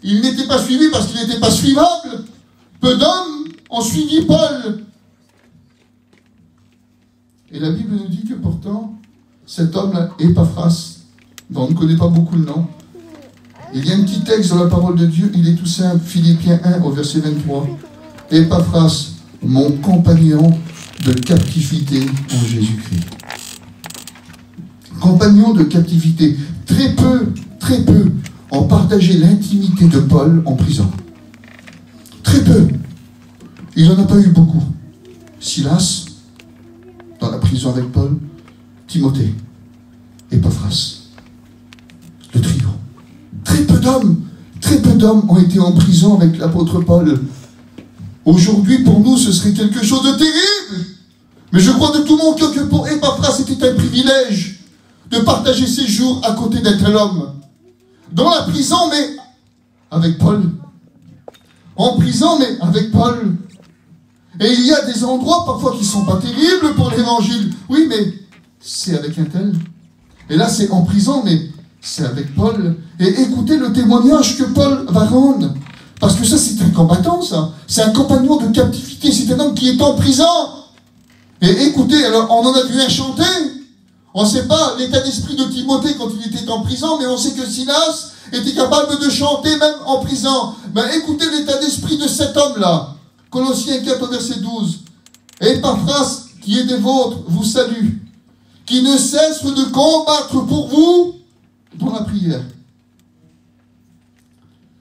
Il n'était pas suivi parce qu'il n'était pas suivable. Peu d'hommes ont suivi Paul. Et la Bible nous dit que pourtant, cet homme-là, Épaphras, dont on ne connaît pas beaucoup le nom, il y a un petit texte dans la parole de Dieu, il est tout simple, Philippiens 1 au verset 23. Épaphras, mon compagnon de captivité en Jésus-Christ. Compagnon de captivité. Très peu ont partagé l'intimité de Paul en prison. Très peu. Il n'en a pas eu beaucoup. Silas, dans la prison avec Paul, Timothée, Épaphras, le trio. Très peu d'hommes ont été en prison avec l'apôtre Paul. Aujourd'hui, pour nous, ce serait quelque chose de terrible. Mais je crois de tout mon cœur que pour Épaphras, c'était un privilège de partager ses jours à côté d'un tel homme. Dans la prison, mais avec Paul. En prison, mais avec Paul. Et il y a des endroits parfois qui ne sont pas terribles pour l'évangile. Oui, mais c'est avec un tel. Et là, c'est en prison, mais c'est avec Paul. Et écoutez le témoignage que Paul va rendre. Parce que ça, c'est un combattant, ça. C'est un compagnon de captivité. C'est un homme qui est en prison. Et écoutez, alors, on en a vu un chanter. On ne sait pas l'état d'esprit de Timothée quand il était en prison, mais on sait que Silas était capable de chanter même en prison. Ben, écoutez l'état d'esprit de cet homme-là. Colossiens 4, verset 12. Épaphras, qui est des vôtres, vous salue, qui ne cesse de combattre pour vous dans la prière.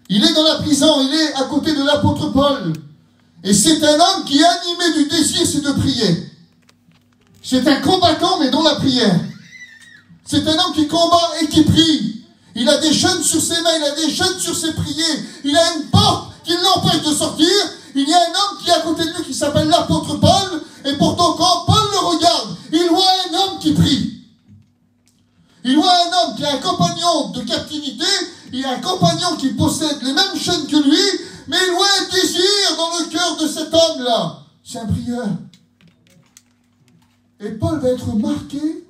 Il est dans la prison, il est à côté de l'apôtre Paul. Et c'est un homme qui est animé du désir, c'est de prier. C'est un combattant, mais dans la prière. C'est un homme qui combat et qui prie. Il a des chaînes sur ses mains, il a des chaînes sur ses prières. Il a une porte qui l'empêche de sortir. Il y a un homme qui est à côté de lui qui s'appelle l'apôtre Paul. Et pourtant, quand Paul le regarde, il voit un homme qui prie. Il voit un homme qui a un compagnon de captivité. Il a un compagnon qui possède les mêmes chaînes que lui. Mais il voit un désir dans le cœur de cet homme-là. C'est un prieur. Et Paul va être marqué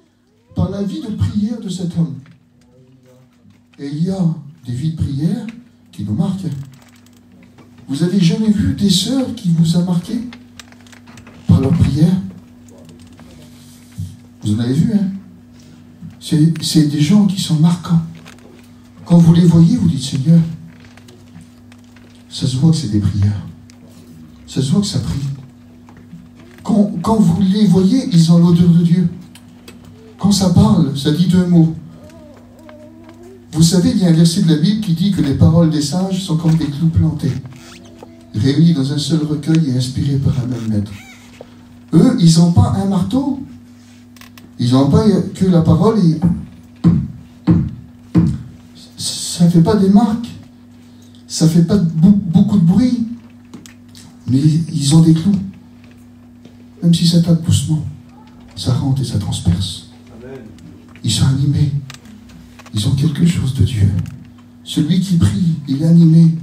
par la vie de prière de cet homme. Et il y a des vies de prière qui nous marquent. Vous avez jamais vu des sœurs qui vous a marqué par leur prière? Vous en avez vu, hein? C'est des gens qui sont marquants. Quand vous les voyez, vous dites, Seigneur, ça se voit que c'est des prieurs. Ça se voit que ça prie. Quand vous les voyez, ils ont l'odeur de Dieu. Quand ça parle, ça dit deux mots. Vous savez, il y a un verset de la Bible qui dit que les paroles des sages sont comme des clous plantés, réunis dans un seul recueil et inspirés par un même maître. Eux, ils n'ont pas un marteau. Ils n'ont pas que la parole. Et ça ne fait pas des marques. Ça ne fait pas beaucoup de bruit. Mais ils ont des clous. Même si ça tape doucement, ça rentre et ça transperce. Ils sont animés. Ils ont quelque chose de Dieu. Celui qui prie, il est animé.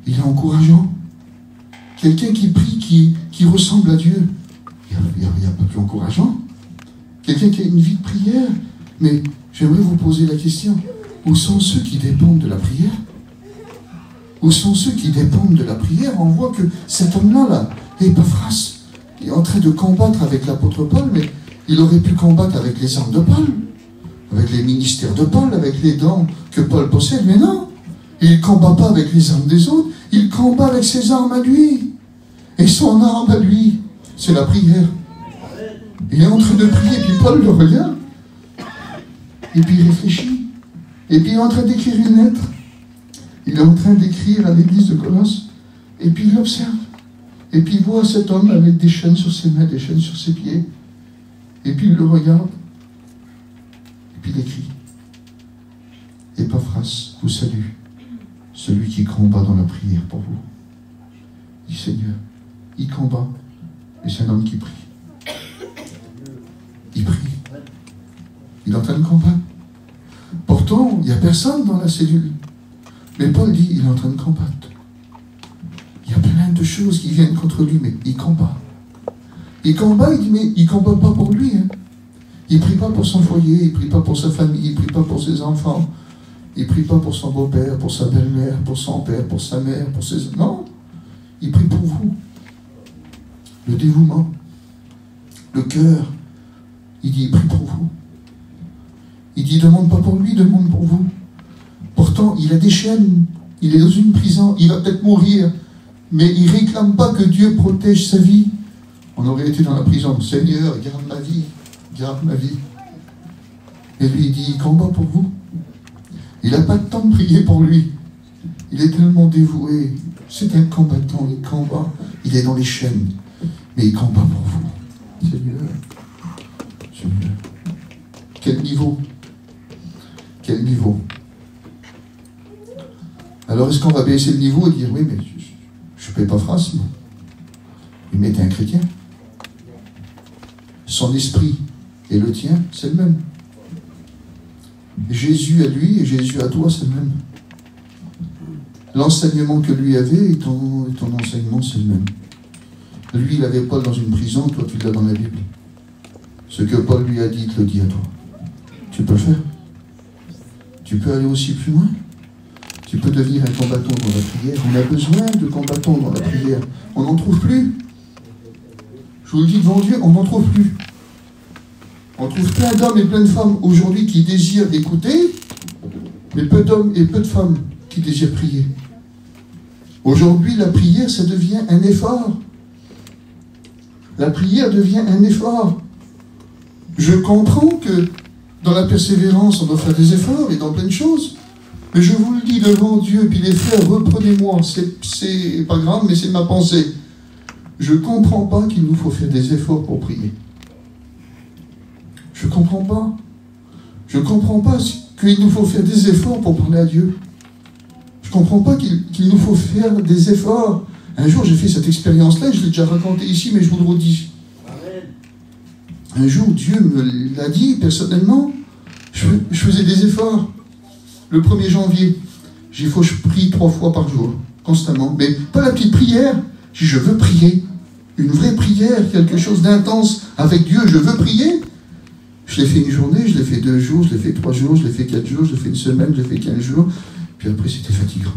Il est encourageant. Quelqu'un qui prie, qui ressemble à Dieu, il n'y a pas plus encourageant. Quelqu'un qui a une vie de prière. Mais j'aimerais vous poser la question. Où sont ceux qui dépendent de la prière? Où sont ceux qui dépendent de la prière? On voit que cet homme-là, Épaphras, il est en train de combattre avec l'apôtre Paul, mais il aurait pu combattre avec les armes de Paul, avec les ministères de Paul, avec les dons que Paul possède. Mais non, il ne combat pas avec les armes des autres, il combat avec ses armes à lui. Et son arme à lui, c'est la prière. Il est en train de prier, puis Paul le regarde, et puis il réfléchit, et puis il est en train d'écrire une lettre. Il est en train d'écrire à l'église de Colosse, et puis il l'observe. Et puis il voit cet homme avec des chaînes sur ses mains, des chaînes sur ses pieds. Et puis il le regarde, et puis il écrit. Épaphras vous salue, celui qui combat dans la prière pour vous. Il dit, Seigneur, il combat, et c'est un homme qui prie. Il prie. Il est en train de combattre. Pourtant, il n'y a personne dans la cellule. Mais Paul dit, il est en train de combattre. Il y a plein de choses qui viennent contre lui, mais il combat. Il combat, il dit, mais il ne combat pas pour lui. Hein. Il ne prie pas pour son foyer, il ne prie pas pour sa famille, il ne prie pas pour ses enfants. Il ne prie pas pour son beau-père, pour sa belle-mère, pour son père, pour sa mère, pour ses... Non, il prie pour vous. Le dévouement, le cœur. Il dit, il prie pour vous. Il dit, demande pas pour lui, demande pour vous. Pourtant, il a des chaînes, il est dans une prison, il va peut-être mourir, mais il ne réclame pas que Dieu protège sa vie. On aurait été dans la prison, Seigneur, garde ma vie, garde ma vie. Et lui, il dit, il combat pour vous. Il n'a pas de temps de prier pour lui. Il est tellement dévoué. C'est un combattant, il combat. Il est dans les chaînes, mais il combat pour vous. Seigneur, Seigneur. Quel niveau? Quel niveau? Alors est-ce qu'on va baisser le niveau et dire, oui, mais je ne paie pas phrase, non. Mais t'es un chrétien. Son esprit et le tien, c'est le même. Jésus à lui et Jésus à toi, c'est le même. L'enseignement que lui avait et ton enseignement, c'est le même. Lui, il avait Paul dans une prison, toi, tu l'as dans la Bible. Ce que Paul lui a dit, il te le dit à toi. Tu peux le faire. Tu peux aller aussi plus loin. Tu peux devenir un combattant dans la prière. On a besoin de combattants dans la prière. On n'en trouve plus. Je vous le dis devant Dieu, on n'en trouve plus. On trouve plein d'hommes et plein de femmes aujourd'hui qui désirent écouter, mais peu d'hommes et peu de femmes qui désirent prier. Aujourd'hui, la prière, ça devient un effort. La prière devient un effort. Je comprends que dans la persévérance, on doit faire des efforts et dans plein de choses. Mais je vous le dis devant Dieu, puis les frères, reprenez-moi, c'est pas grave, mais c'est ma pensée. Je ne comprends pas qu'il nous faut faire des efforts pour prier. Je ne comprends pas. Je ne comprends pas qu'il nous faut faire des efforts pour parler à Dieu. Je ne comprends pas qu'il nous faut faire des efforts. Un jour, j'ai fait cette expérience-là, je l'ai déjà raconté ici, mais je vous le redis. Un jour, Dieu me l'a dit personnellement, je faisais des efforts. Le 1er janvier, il faut que je prie 3 fois par jour, constamment. Mais pas la petite prière, je veux prier. Une vraie prière, quelque chose d'intense avec Dieu, je veux prier. Je l'ai fait une journée, je l'ai fait 2 jours, je l'ai fait 3 jours, je l'ai fait 4 jours, je l'ai fait une semaine, je l'ai fait 15 jours. Puis après, c'était fatigant.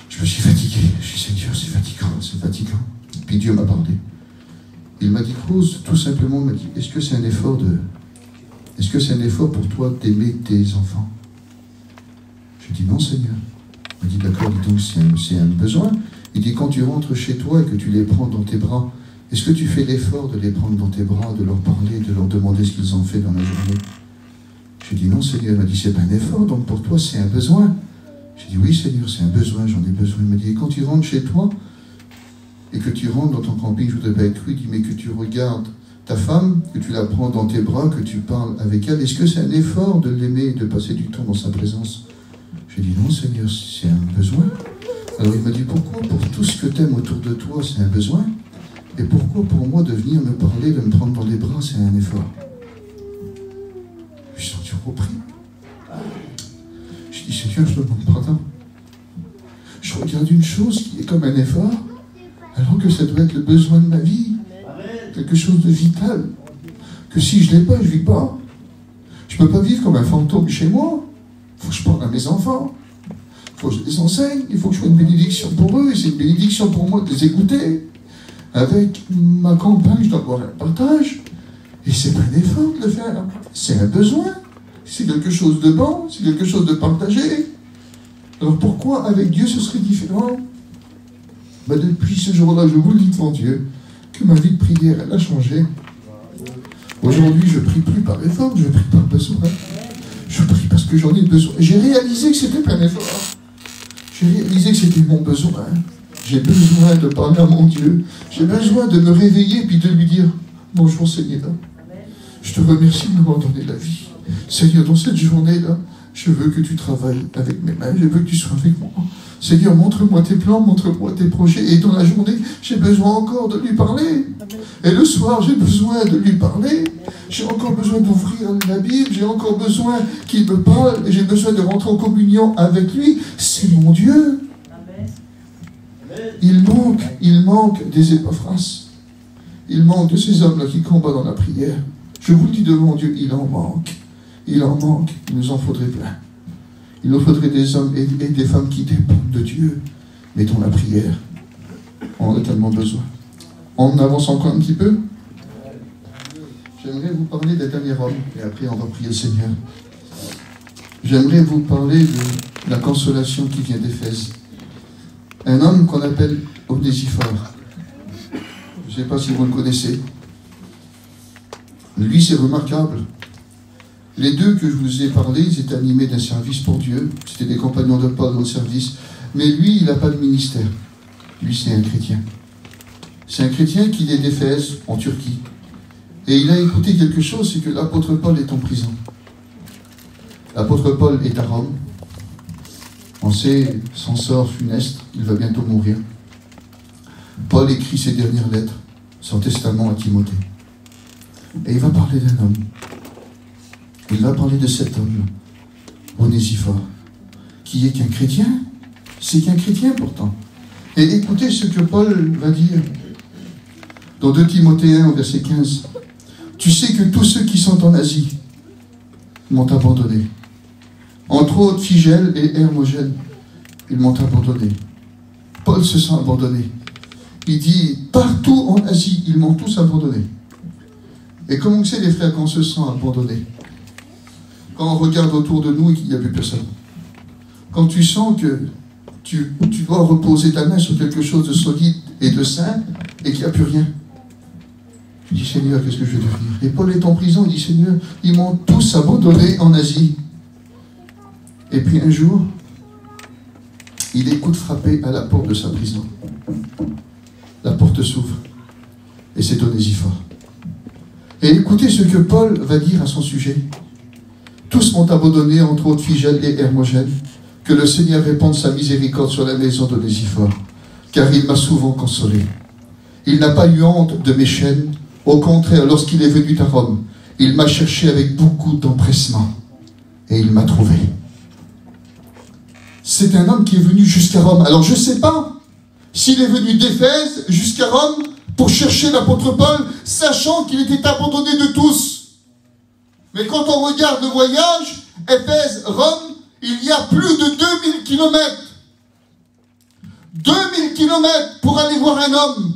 Je me suis fatigué. Je suis Seigneur, c'est fatigant, c'est fatigant. Puis Dieu m'a parlé. Il m'a dit, Rose, tout simplement, il m'a dit, est-ce que c'est un effort pour toi d'aimer tes enfants? Je dis, non, Seigneur. Il m'a dit, d'accord, dis donc, c'est un besoin. Il dit, quand tu rentres chez toi et que tu les prends dans tes bras, est-ce que tu fais l'effort de les prendre dans tes bras, de leur parler, de leur demander ce qu'ils ont fait dans la journée? Je dis, non, Seigneur. Il m'a dit, c'est pas un effort, donc pour toi, c'est un besoin. J'ai dit, oui, Seigneur, c'est un besoin, j'en ai besoin. Il m'a dit, et quand tu rentres chez toi, et que tu rentres dans ton camping, je voudrais pas être lui, il dit, mais que tu regardes ta femme, que tu la prends dans tes bras, que tu parles avec elle, est-ce que c'est un effort de l'aimer et de passer du temps dans sa présence? J'ai dit, non, Seigneur, c'est un besoin. Alors il m'a dit, pourquoi pour tout ce que tu aimes autour de toi, c'est un besoin? Et pourquoi pour moi de venir me parler, de me prendre dans les bras, c'est un effort? Je me suis senti repris. Je dis, Seigneur, je te demande pardon. Je regarde une chose qui est comme un effort, alors que ça doit être le besoin de ma vie. Quelque chose de vital. Que si je ne l'ai pas, je ne vis pas. Je ne peux pas vivre comme un fantôme chez moi. Il faut que je parle à mes enfants. Il faut que je les enseigne. Il faut que je sois une bénédiction pour eux. Et c'est une bénédiction pour moi de les écouter. Avec ma compagne, je dois avoir un partage. Et c'est pas un effort de le faire. C'est un besoin. C'est quelque chose de bon. C'est quelque chose de partagé. Alors pourquoi avec Dieu ce serait différent? Depuis ce jour-là, je vous le dis devant Dieu, que ma vie de prière, elle a changé. Aujourd'hui, je ne prie plus par effort, je prie par besoin. Je prie parce que j'en ai besoin. J'ai réalisé que c'était pas un effort. J'ai réalisé que c'était mon besoin. J'ai besoin de parler à mon Dieu. J'ai besoin de me réveiller puis de lui dire, bonjour Seigneur. Je te remercie de m'avoir donné la vie. Seigneur, dans cette journée-là, je veux que tu travailles avec mes mains. Je veux que tu sois avec moi. Seigneur, montre-moi tes plans, montre-moi tes projets. Et dans la journée, j'ai besoin encore de lui parler. Et le soir, j'ai besoin de lui parler. J'ai encore besoin d'ouvrir la Bible. J'ai encore besoin qu'il me parle. Et j'ai besoin de rentrer en communion avec lui. C'est mon Dieu. Il manque des Épaphras. Il manque de ces hommes-là qui combattent dans la prière. Je vous le dis devant Dieu, il en manque. Il en manque. Il nous en faudrait plein. Il nous faudrait des hommes et des femmes qui dépendent de Dieu, mais dont la prière, on en a tellement besoin. On avance encore un petit peu. J'aimerais vous parler des derniers hommes, et après on va prier le Seigneur. J'aimerais vous parler de la consolation qui vient d'Éphèse. Un homme qu'on appelle Onésiphore. Je ne sais pas si vous le connaissez. Lui, c'est remarquable. Les deux que je vous ai parlé, ils étaient animés d'un service pour Dieu. C'était des compagnons de Paul dans le service. Mais lui, il n'a pas de ministère. Lui, c'est un chrétien. C'est un chrétien qui est d'Éphèse, en Turquie. Et il a écouté quelque chose, c'est que l'apôtre Paul est en prison. L'apôtre Paul est à Rome. On sait son sort funeste, il va bientôt mourir. Paul écrit ses dernières lettres, son testament à Timothée. Et il va parler d'un homme. Il va parler de cet homme, Onésiphore, qui est qu'un chrétien. C'est qu'un chrétien pourtant. Et écoutez ce que Paul va dire dans 2 Timothée 1, verset 15. Tu sais que tous ceux qui sont en Asie m'ont abandonné. Entre autres, Phygèle et Hermogène, ils m'ont abandonné. Paul se sent abandonné. Il dit, partout en Asie, ils m'ont tous abandonné. Et comment on sait, les frères, qu'on se sent abandonné? Quand on regarde autour de nous et qu'il n'y a plus personne. Quand tu sens que tu dois reposer ta main sur quelque chose de solide et de sain et qu'il n'y a plus rien. Tu dis, Seigneur, qu'est-ce que je vais devenir? Et Paul est en prison, il dit, Seigneur, ils m'ont tous abandonné en Asie. Et puis un jour, il écoute frapper à la porte de sa prison. La porte s'ouvre. Et c'est Onésiphore. Et écoutez ce que Paul va dire à son sujet. Tous tous m'ont abandonné, entre autres Phygèle et Hermogène. Que le Seigneur répande sa miséricorde sur la maison d'Onésiphore, car il m'a souvent consolé. Il n'a pas eu honte de mes chaînes. Au contraire, lorsqu'il est venu à Rome, il m'a cherché avec beaucoup d'empressement. Et il m'a trouvé. C'est un homme qui est venu jusqu'à Rome. Alors je ne sais pas s'il est venu d'Éphèse jusqu'à Rome pour chercher l'apôtre Paul, sachant qu'il était abandonné de tous. Mais quand on regarde le voyage, Éphèse-Rome, il y a plus de 2000 kilomètres. 2000 kilomètres pour aller voir un homme.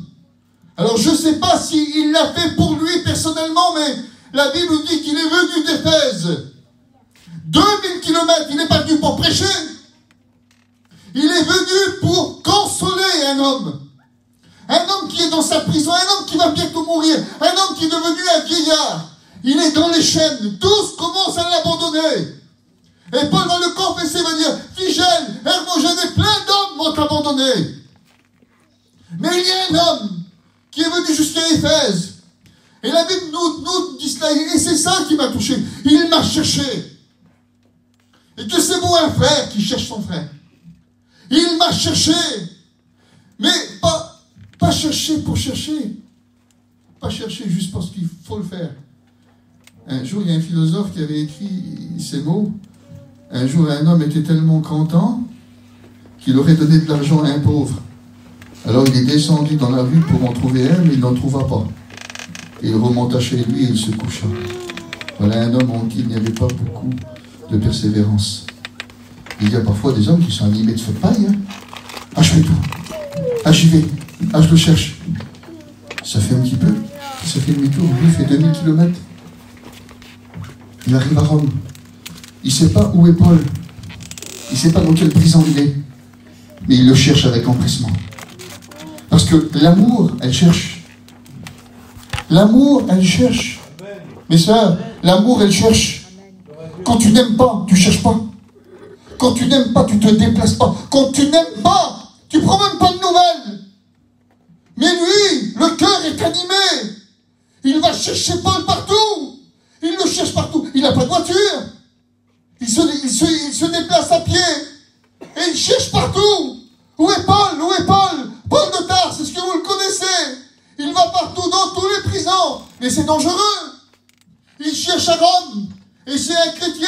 Alors je ne sais pas s'il l'a fait pour lui personnellement, mais la Bible dit qu'il est venu d'Éphèse. 2000 kilomètres, il n'est pas venu pour prêcher. Il est venu pour consoler un homme. Un homme qui est dans sa prison, un homme qui va bientôt mourir, un homme qui est devenu un vieillard. Il est dans les chaînes, tous commencent à l'abandonner. Et Paul va le confesser, va dire, Phygèle, Hermogène et plein d'hommes m'ont abandonné. Mais il y a un homme qui est venu jusqu'à Éphèse. Et la Bible nous dit cela, et c'est ça qui m'a touché. Il m'a cherché. Et que c'est vous un frère qui cherche son frère. Il m'a cherché. Mais pas chercher pour chercher. Pas chercher juste parce qu'il faut le faire. Un jour, il y a un philosophe qui avait écrit ces mots. Un jour, un homme était tellement content qu'il aurait donné de l'argent à un pauvre. Alors il est descendu dans la rue pour en trouver un, mais il n'en trouva pas. Et il remonta chez lui et il se coucha. Voilà un homme en qui il n'y avait pas beaucoup de persévérance. Il y a parfois des hommes qui sont animés de cette paille. Hein. Ah, je fais tout. Ah, j'y vais. Ah, je le cherche. Ça fait un petit peu. Ça fait demi-tour. Lui, il fait 2000 kilomètres. Il arrive à Rome. Il ne sait pas où est Paul. Il ne sait pas dans quelle prison il est. Mais il le cherche avec empressement. Parce que l'amour, elle cherche. L'amour, elle cherche. Mes sœurs, l'amour, elle cherche. Quand tu n'aimes pas, tu ne cherches pas. Quand tu n'aimes pas, tu ne te déplaces pas. Quand tu n'aimes pas, tu ne prends même pas de nouvelles. Mais lui, le cœur est animé. Il va chercher Paul partout. Il le cherche partout. Il n'a pas de voiture. Il se déplace à pied. Et il cherche partout. Où est Paul? Où est Paul? Paul de Tarse, est-ce que vous le connaissez? Il va partout dans tous les prisons. Mais c'est dangereux. Il cherche à Rome. Et c'est un chrétien.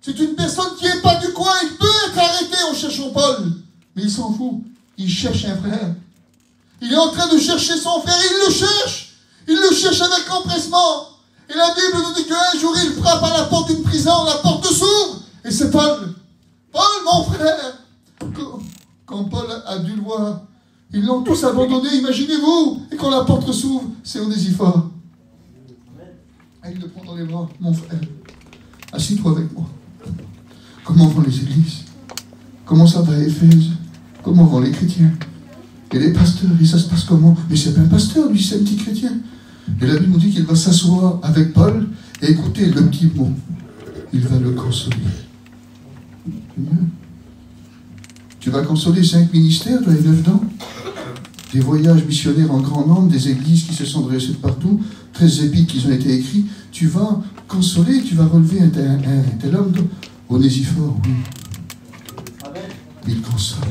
C'est une personne qui n'est pas du coin. Il peut être arrêté en cherchant Paul. Mais il s'en fout. Il cherche un frère. Il est en train de chercher son frère. Il le cherche. Il le cherche avec empressement. Et la Bible nous dit qu'un jour, il frappe à la porte d'une prison. La porte s'ouvre. Et c'est Paul. Paul, mon frère. Quand Paul a dû le voir, ils l'ont tous abandonné, imaginez-vous. Et quand la porte s'ouvre, c'est Onésiphore. Et il le prend dans les bras. Mon frère, assis-toi avec moi. Comment vont les églises? Comment ça va à Éphèse? Comment vont les chrétiens? Et les pasteurs, et ça se passe comment? Mais c'est pas un pasteur, lui, c'est un petit chrétien. Et la Bible nous dit qu'il va s'asseoir avec Paul et écouter le petit mot. Il va le consoler. Tu vas consoler 5 ministères, tu as 9 ans. Des voyages missionnaires en grand nombre, des églises qui se sont dressées de partout, 13 épîtres qui ont été écrits. Tu vas consoler, tu vas relever un tel homme. Onésiphore, oui. Il console.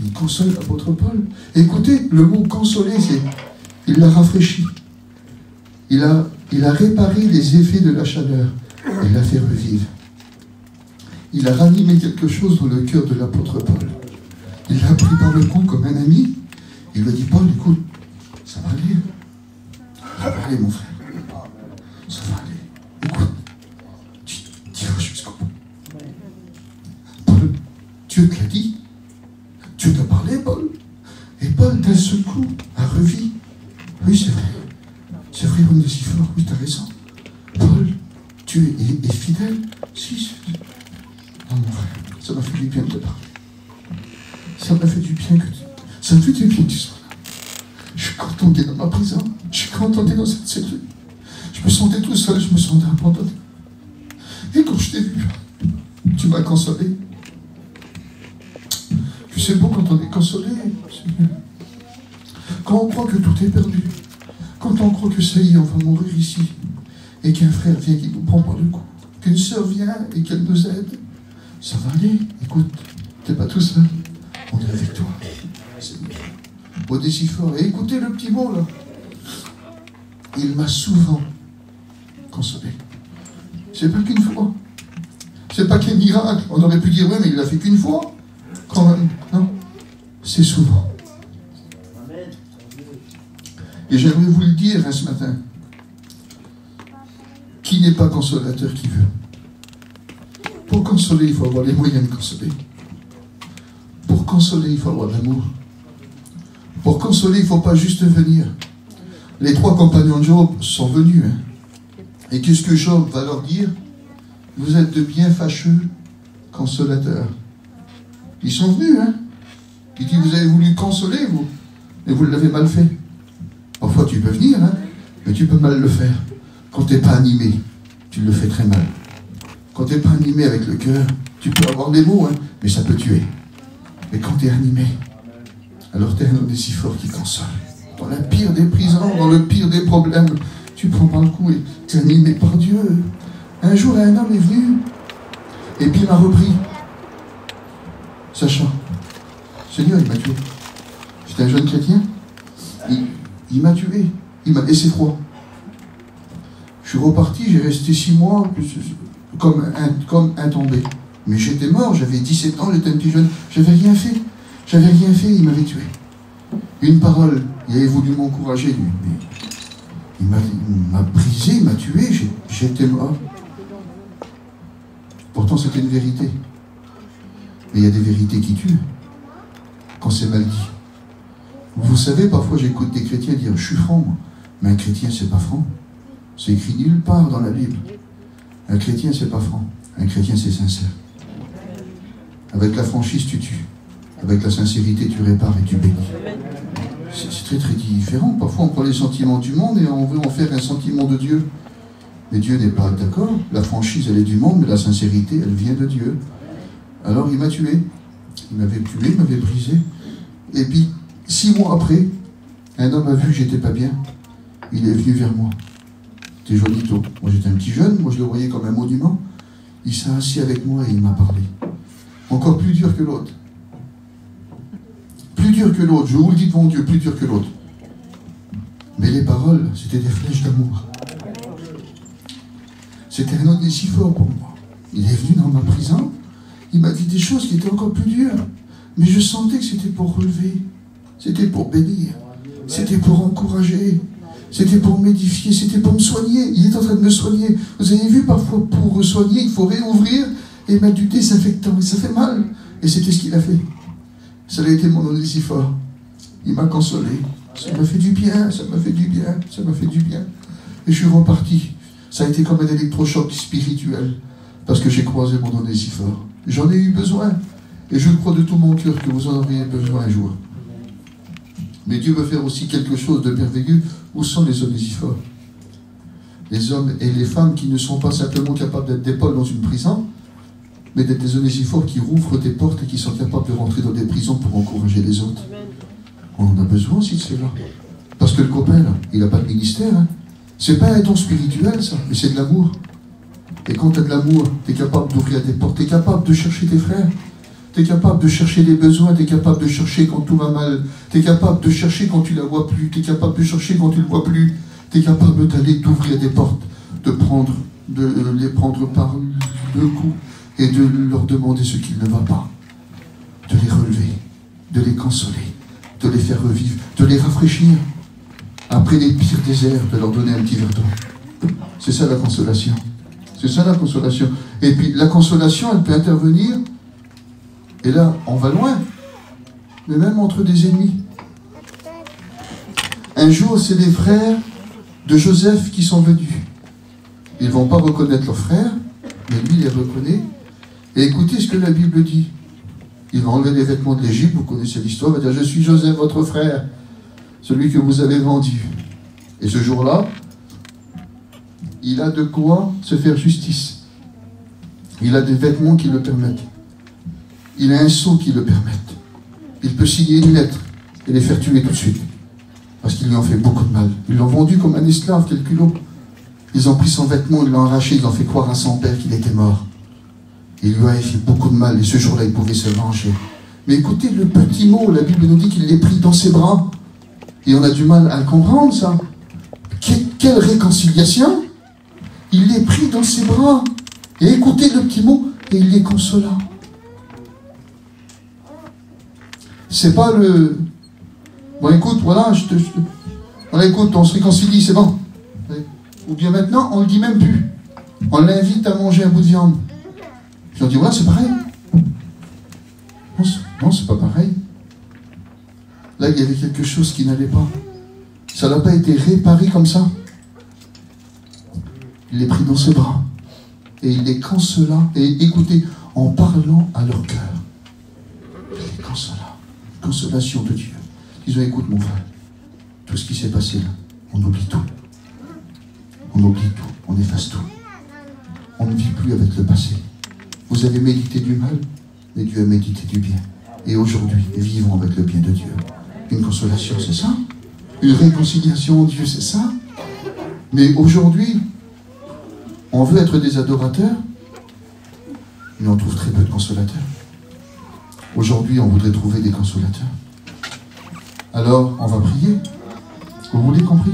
Il console l'apôtre Paul. Écoutez, le mot consoler, c'est il l'a rafraîchi. Il a réparé les effets de la chaleur. Il l'a fait revivre. Il a ranimé quelque chose dans le cœur de l'apôtre Paul. Il l'a pris par le cou comme un ami. Il lui a dit, Paul, écoute, ça va aller. Ça va aller, mon frère. Ça va aller. Écoute, tu vas jusqu'au bout. Paul, Dieu te l'a dit. Dieu t'a parlé, Paul. Et Paul, d'un seul coup, a revu. Oui, c'est vrai. C'est vrai, Onésiphore, oui, t'as raison. Paul, Dieu est fidèle. Si, non, mon frère, ça m'a fait du bien de te parler. Ça m'a fait du bien que tu... Ça me fait du bien que tu sois là. Je suis content d'être dans ma prison. Je suis content d'être dans cette cellule. Je me sentais tout seul, je me sentais abandonné. Et quand je t'ai vu, tu m'as consolé. Puis c'est beau quand on est consolé. Quand on croit que tout est perdu. Quand on croit que ça y est, on va mourir ici. Et qu'un frère vient qui nous prend par le cou. qu'une sœur vient et qu'elle nous aide. Ça va aller, écoute, t'es pas tout seul, on est avec toi. Onésiphore, et écoutez le petit mot là. Il m'a souvent consolé. C'est pas qu'une fois. C'est pas qu'un miracle. On aurait pu dire, oui, mais il l'a fait qu'une fois. Quand même, non. C'est souvent. Et j'aimerais vous le dire ce matin. Qui n'est pas consolateur qui veut? Pour consoler, il faut avoir les moyens de consoler. Pour consoler, il faut avoir de l'amour. Pour consoler, il ne faut pas juste venir. Les 3 compagnons de Job sont venus. Et qu'est-ce que Job va leur dire? Vous êtes de bien fâcheux consolateurs. Ils sont venus, Il dit, vous avez voulu consoler, vous, mais vous l'avez mal fait. Parfois, tu peux venir, mais tu peux mal le faire. Quand tu n'es pas animé, tu le fais très mal. Quand tu n'es pas animé avec le cœur, tu peux avoir des mots, mais ça peut tuer. Mais quand tu es animé, alors tu es un Onésiphore qui console. Dans la pire des prisons, dans le pire des problèmes, tu prends par le cou et tu es animé par Dieu. Un jour, un homme est venu, et puis il m'a repris. Sachant, Seigneur, il m'a tué. J'étais un jeune chrétien, il m'a tué, il m'a laissé froid. Je suis reparti, j'ai resté 6 mois comme un tombé. Mais j'étais mort, j'avais 17 ans, j'étais un petit jeune, j'avais rien fait. J'avais rien fait, il m'avait tué. Une parole, il avait voulu m'encourager, lui, mais il m'a brisé, il m'a tué, j'étais mort. Pourtant, c'était une vérité. Mais il y a des vérités qui tuent, quand c'est mal dit. Vous savez, parfois j'écoute des chrétiens dire, je suis franc, moi. Mais un chrétien, c'est pas franc. C'est écrit nulle part dans la Bible. Un chrétien, c'est pas franc. Un chrétien, c'est sincère. Avec la franchise, tu tues. Avec la sincérité, tu répares et tu bénis. C'est très très différent. Parfois, on prend les sentiments du monde et on veut en faire un sentiment de Dieu. Mais Dieu n'est pas d'accord. La franchise, elle est du monde, mais la sincérité, elle vient de Dieu. Alors, il m'a tué. Il m'avait tué, il m'avait brisé. Et puis, 6 mois après, un homme a vu que j'étais pas bien. Il est venu vers moi. C'était Jonito. Moi, j'étais un petit jeune. Moi, je le voyais comme un monument. Il s'est assis avec moi et il m'a parlé. Encore plus dur que l'autre. Plus dur que l'autre. Je vous le dis devant Dieu, plus dur que l'autre. Mais les paroles, c'était des flèches d'amour. C'était un Onésiphore pour moi. Il est venu dans ma prison. Il m'a dit des choses qui étaient encore plus dures. Mais je sentais que c'était pour relever. C'était pour bénir. C'était pour encourager. C'était pour m'édifier. C'était pour me soigner. Il est en train de me soigner. Vous avez vu, parfois, pour soigner, il faut réouvrir et mettre du désinfectant. Et ça fait mal. Et c'était ce qu'il a fait. Ça a été mon Onésiphore. Il m'a consolé. Ça m'a fait du bien. Ça m'a fait du bien. Ça m'a fait du bien. Et je suis reparti. Ça a été comme un électrochoc spirituel. Parce que j'ai croisé mon Onésiphore. J'en ai eu besoin. Et je crois de tout mon cœur que vous en auriez besoin un jour. Mais Dieu veut faire aussi quelque chose de merveilleux. Où sont les Onésiphores? Les hommes et les femmes qui ne sont pas simplement capables d'être des Pauls dans une prison, mais d'être des Onésiphores qui rouvrent des portes et qui sont capables de rentrer dans des prisons pour encourager les autres. On en a besoin aussi de cela. Parce que le copain, là, il n'a pas de ministère. C'est pas un don spirituel, ça, mais c'est de l'amour. Et quand tu as de l'amour, tu es capable d'ouvrir des portes, tu es capable de chercher tes frères. Tu es capable de chercher des besoins, tu es capable de chercher quand tout va mal, tu es capable de chercher quand tu la vois plus, tu es capable de chercher quand tu ne le vois plus, tu es capable d'aller d'ouvrir des portes, de les prendre par le cou et de leur demander ce qui ne va pas, de les relever, de les consoler, de les faire revivre, de les rafraîchir. Après les pires déserts, de leur donner un petit verre d'eau. C'est ça la consolation. C'est ça la consolation. Et puis la consolation, elle peut intervenir. Et là, on va loin, mais même entre des ennemis. Un jour, c'est les frères de Joseph qui sont venus. Ils ne vont pas reconnaître leur frère, mais lui, il les reconnaît. Et écoutez ce que la Bible dit. Il va enlever les vêtements de l'Égypte, vous connaissez l'histoire, il va dire, je suis Joseph, votre frère, celui que vous avez vendu. Et ce jour-là, il a de quoi se faire justice. Il a des vêtements qui le permettent. Il a un sceau qui le permette. Il peut signer une lettre et les faire tuer tout de suite. Parce qu'ils lui ont fait beaucoup de mal. Ils l'ont vendu comme un esclave, quelques kilos. Ils ont pris son vêtement, ils l'ont arraché, ils ont fait croire à son père qu'il était mort. Il lui a fait beaucoup de mal et ce jour-là, il pouvait se venger. Mais écoutez le petit mot, la Bible nous dit qu'il l'ait pris dans ses bras. Et on a du mal à le comprendre, ça. Quelle réconciliation! Il les prit dans ses bras. Et écoutez le petit mot, et il les consola. C'est pas le... Bon, écoute, voilà, voilà, écoute, on se réconcilie, c'est bon. Ou bien maintenant, on le dit même plus. On l'invite à manger un bout de viande. Puis on dit, voilà, c'est pareil. Non, c'est pas pareil. Là, il y avait quelque chose qui n'allait pas. Ça n'a pas été réparé comme ça. Il les prit dans ses bras. Et il les consola. Et écoutez, en parlant à leur cœur. Il les consola. Consolation de Dieu. Ils ont écoute mon frère. Tout ce qui s'est passé là, on oublie tout. On oublie tout. On efface tout. On ne vit plus avec le passé. Vous avez médité du mal, mais Dieu a médité du bien. Et aujourd'hui, vivons avec le bien de Dieu. Une consolation, c'est ça. Une réconciliation en Dieu, c'est ça. Mais aujourd'hui, on veut être des adorateurs, mais on trouve très peu de consolateurs. Aujourd'hui, on voudrait trouver des consolateurs. Alors, on va prier. Vous l'avez compris?